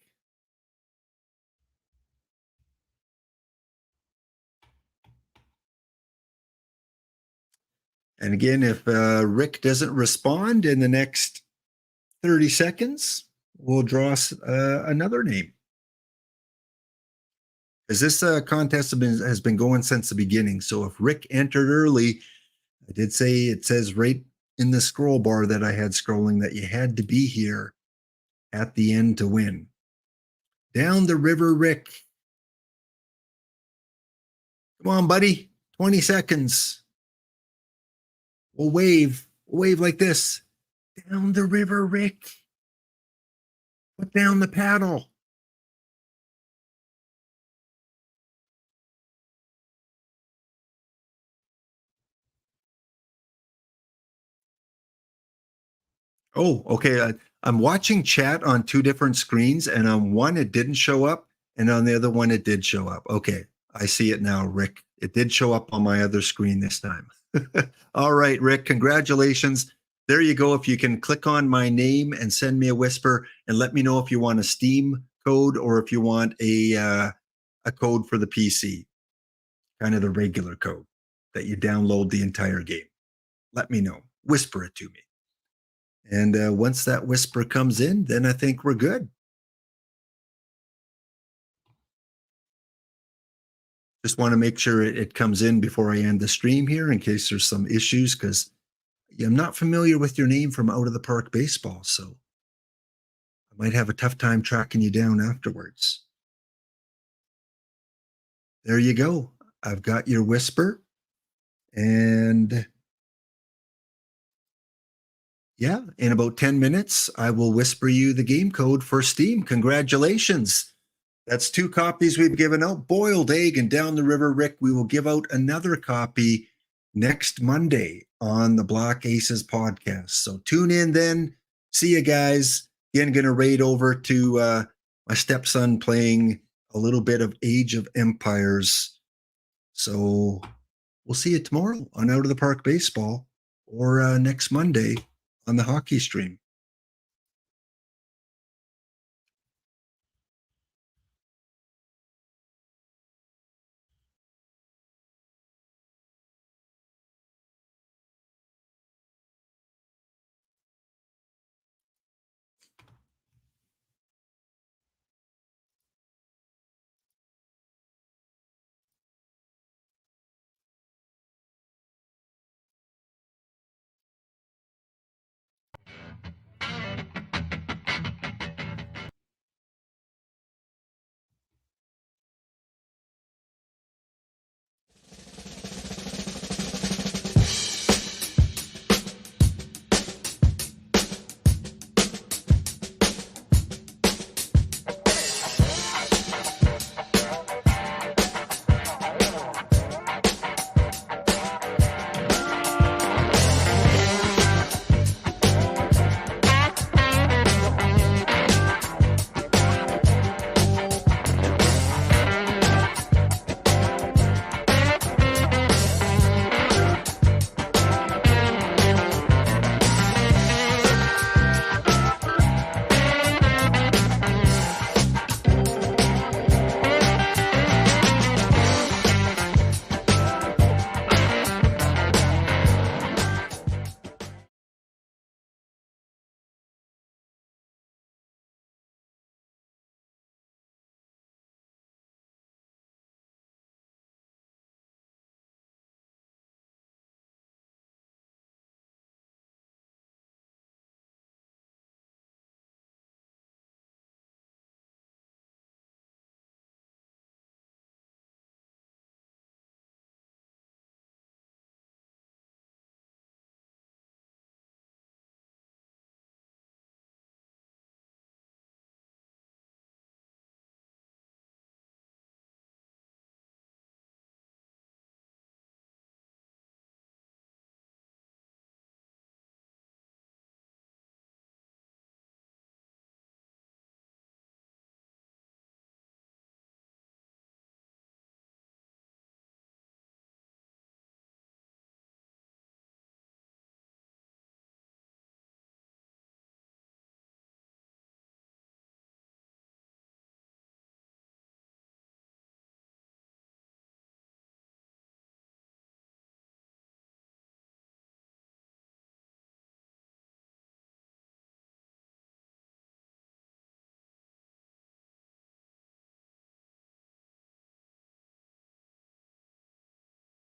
And again, if Rick doesn't respond in the next 30 seconds, we'll draw another name. Because this contest has been going since the beginning. So if Rick entered early, I did say it says right in the scroll bar that I had scrolling that you had to be here at the end to win. Down the River Rick. Come on, buddy. 20 seconds. We'll wave. We'll wave like this. Down the river, Rick. Put down the paddle. Oh, okay. I'm watching chat on two different screens, and on one it didn't show up, and on the other one it did show up. Okay, I see it now, Rick. It did show up on my other screen this time. All right, Rick, congratulations. There you go. If you can click on my name and send me a whisper and let me know if you want a Steam code or if you want a code for the PC, kind of the regular code that you download the entire game. Let me know. Whisper it to me. And once that whisper comes in, then I think we're good. Just want to make sure it comes in before I end the stream here in case there's some issues, because I'm not familiar with your name from Out of the Park Baseball, so I might have a tough time tracking you down afterwards. There you go. I've got your whisper. And yeah, in about 10 minutes, I will whisper you the game code for Steam. Congratulations. That's 2 copies we've given out. Boiled Egg and Down the River Rick. We will give out another copy next Monday on the Black Aces podcast. So tune in then. See you guys. Again, going to raid over to my stepson playing a little bit of Age of Empires. So we'll see you tomorrow on Out of the Park Baseball or next Monday on the hockey stream.